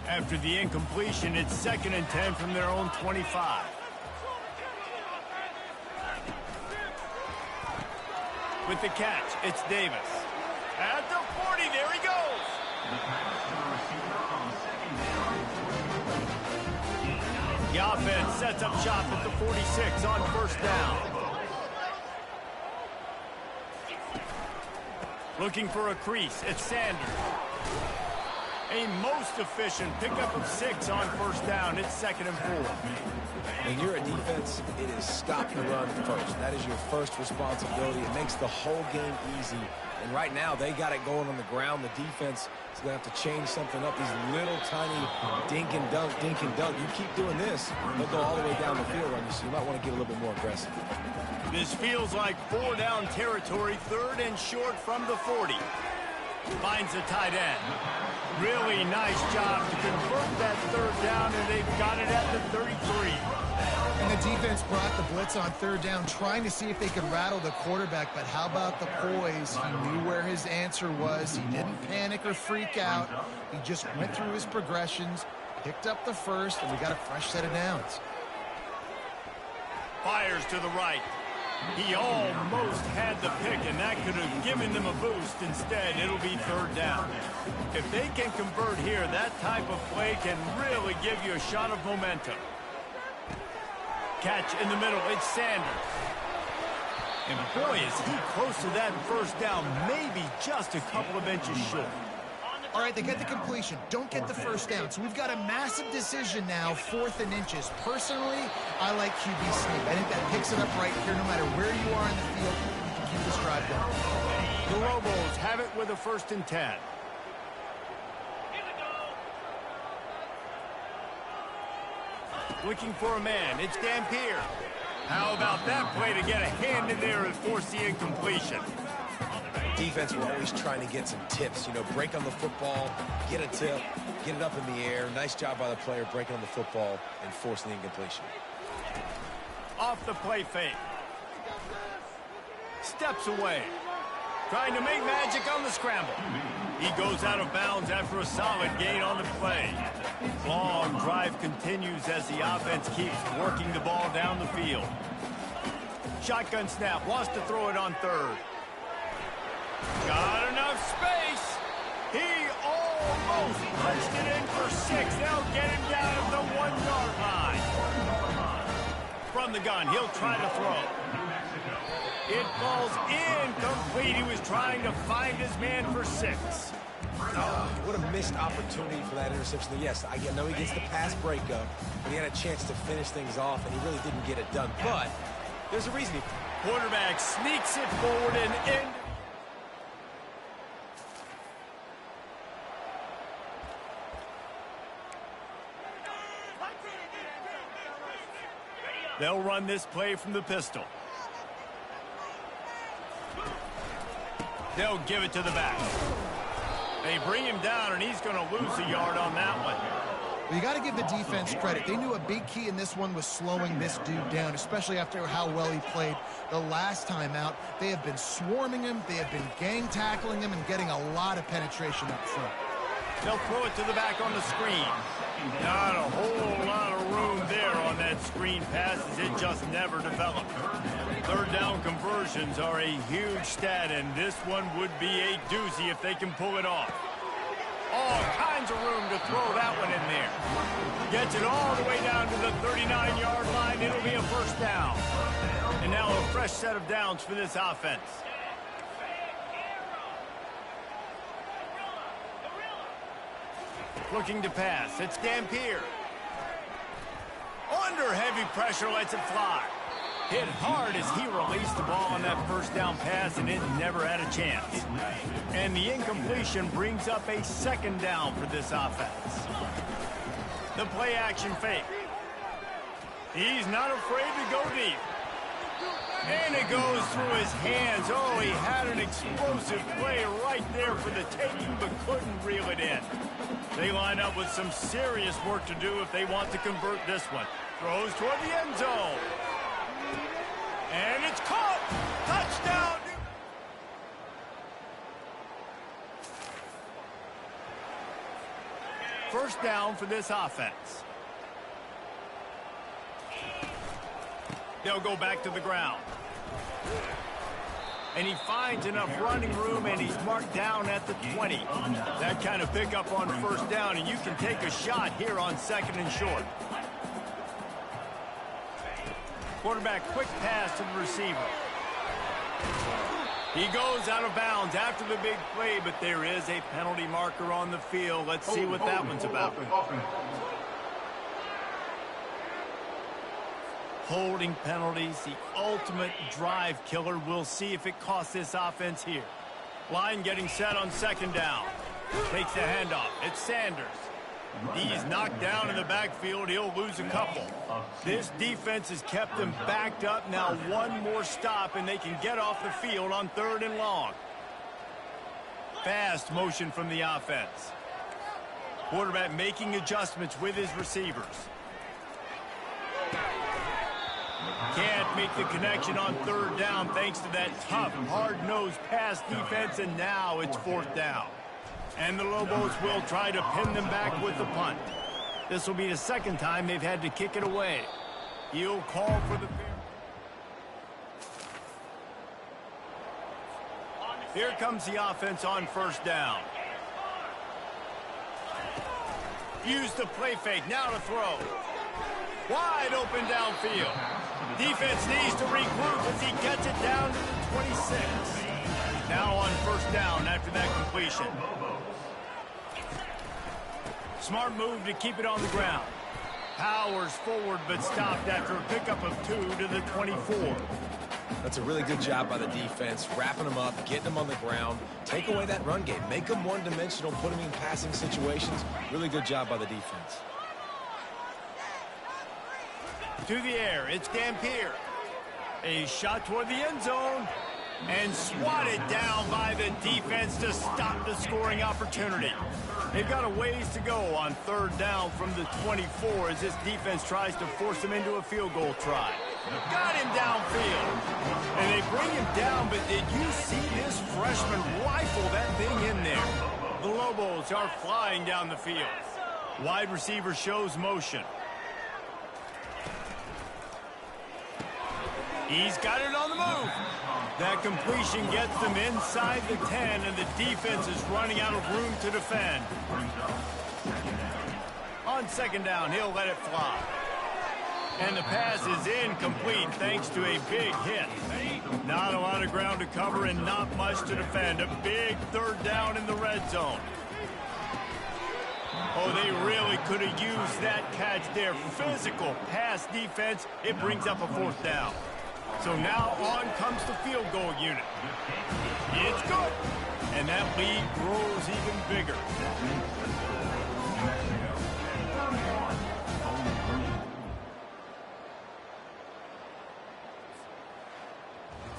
Speaker 1: After the incompletion, it's 2nd and 10 from their own 25. With the catch, it's Davis. At the 40, there he goes.
Speaker 5: The pass to the receiver on 2nd down.
Speaker 1: The offense sets up shop at the 46 on 1st down. Looking for a crease, it's Sanders. A most efficient pickup of 6 on 1st down. It's 2nd and 4.
Speaker 2: When you're a defense, it is stop the run first. That is your first responsibility. It makes the whole game easy. And right now, they got it going on the ground. The defense is going to have to change something up. These little tiny dink and dunk. You keep doing this, they'll go all the way down the field on you, so you might want to get a little bit more aggressive.
Speaker 1: This feels like 4-down territory, 3rd and short from the 40. Finds the tight end. Really nice job to convert that 3rd down, and they've got it at the 33.
Speaker 3: And the defense brought the blitz on 3rd down, trying to see if they could rattle the quarterback. But how about the poise? He knew where his answer was. He didn't panic or freak out. He just went through his progressions, picked up the 1st, and we got a fresh set of downs.
Speaker 1: Fires to the right. He almost had the pick, and that could have given them a boost. Instead, it'll be 3rd down. If they can convert here, that type of play can really give you a shot of momentum. Catch in the middle, it's Sanders. And boy, is he close to that 1st down, maybe just a couple of inches short.
Speaker 3: All right, they get the completion. Don't get the 1st down. So we've got a massive decision now, 4th and inches. Personally, I like QB sneak. I think that picks it up right here. No matter where you are in the field, you can keep this drive going.
Speaker 1: The Lobos have it with a 1st and 10. Looking for a man, it's Dampier. How about that play to get a hand in there and force the incompletion?
Speaker 2: Defense were always trying to get some tips. You know, break on the football, get a tip, get it up in the air. Nice job by the player breaking on the football and forcing the incompletion.
Speaker 1: Off the play fake. Steps away. Trying to make magic on the scramble. He goes out of bounds after a solid gain on the play. Long drive continues as the offense keeps working the ball down the field. Shotgun snap, wants to throw it on 3rd. Got enough space. He almost punched it in for 6. They'll get him down at the 1-yard line. From the gun, he'll try to throw. It falls incomplete. He was trying to find his man for 6.
Speaker 2: What a missed opportunity for that interception. Yes, I know he gets the pass breakup, but he had a chance to finish things off, and he really didn't get it done. But there's a reason.
Speaker 1: Quarterback sneaks it forward and in. They'll run this play from the pistol. They'll give it to the back. They bring him down, and he's going to lose a yard on that one.
Speaker 3: Well, you got to give the defense credit. They knew a big key in this one was slowing this dude down, especially after how well he played the last time out. They have been swarming him. They have been gang tackling him and getting a lot of penetration up front.
Speaker 1: They'll throw it to the back on the screen. Not a whole lot of room there on that screen pass as it just never developed. 3rd down conversions are a huge stat, and this one would be a doozy if they can pull it off. All kinds of room to throw that one in there. Gets it all the way down to the 39-yard line. It'll be a 1st down. And now a fresh set of downs for this offense. Looking to pass. It's Dampier. Under heavy pressure, lets it fly. Hit hard as he released the ball on that 1st down pass, and it never had a chance. And the incompletion brings up a 2nd down for this offense. The play action fake. He's not afraid to go deep. And it goes through his hands. Oh, he had an explosive play right there for the taking, but couldn't reel it in. They line up with some serious work to do if they want to convert this one. Throws toward the end zone. And it's caught. first down for this offense. They'll go back to the ground. And he finds enough running room, and he's marked down at the 20. That kind of pickup on first down, and you can take a shot here on 2nd and short. Quarterback quick pass to the receiver. He goes out of bounds after the big play, but there is a penalty marker on the field. Let's see what that one's about. Holding penalties, the ultimate drive killer. We'll see if it costs this offense here. Line getting set on 2nd down. Takes the handoff. It's Sanders. He's knocked down in the backfield. He'll lose a couple. This defense has kept them backed up. Now one more stop, and they can get off the field on 3rd and long. Fast motion from the offense. Quarterback making adjustments with his receivers. Can't make the connection on 3rd down thanks to that tough, hard-nosed pass defense, and now it's 4th down. And the Lobos will try to pin them back with the punt. This will be the 2nd time they've had to kick it away. He'll call for the... Here comes the offense on 1st down. Use the play fake, now to throw. Wide open downfield. Defense needs to regroup as he gets it down to the 26. Now on 1st down after that completion. Smart move to keep it on the ground. Powers forward but stopped after a pickup of 2 to the 24.
Speaker 2: That's a really good job by the defense, wrapping them up, getting them on the ground, take away that run game, make them one-dimensional, put them in passing situations. Really good job by the defense.
Speaker 1: To the air, it's Dampier. A shot toward the end zone. And swatted down by the defense to stop the scoring opportunity. They've got a ways to go on 3rd down from the 24 as this defense tries to force him into a field goal try. Got him downfield. And they bring him down, but did you see this freshman rifle that thing in there? The Lobos are flying down the field. Wide receiver shows motion. He's got it on the move. That completion gets them inside the 10, and the defense is running out of room to defend. On 2nd down, he'll let it fly. And the pass is incomplete thanks to a big hit. Not a lot of ground to cover and not much to defend. A big 3rd down in the red zone. Oh, they really could have used that catch there. Physical pass defense. It brings up a 4th down. So now on comes the field goal unit. It's good. And that lead grows even bigger.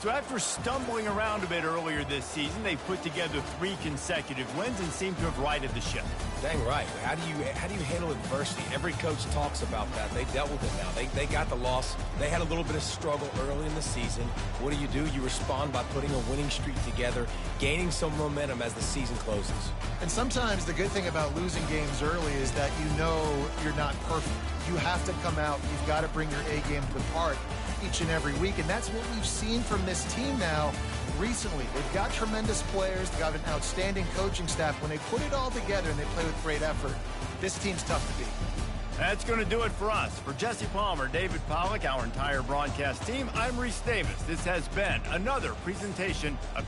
Speaker 1: So after stumbling around a bit earlier this season, they put together 3 consecutive wins and seem to have righted the ship.
Speaker 2: Dang right. How do you handle adversity? Every coach talks about that. They dealt with it now. They got the loss. They had a little bit of struggle early in the season. What do? You respond by putting a winning streak together, gaining some momentum as the season closes.
Speaker 3: And sometimes the good thing about losing games early is that you know you're not perfect. You have to come out. You've got to bring your A game to the park each and every week, and that's what we've seen from this team now recently. They've got tremendous players. They've got an outstanding coaching staff. When they put it all together and they play with great effort, this team's tough to beat.
Speaker 1: That's going to do it for us. For Jesse Palmer, David Pollack, our entire broadcast team, I'm Reese Davis. This has been another presentation of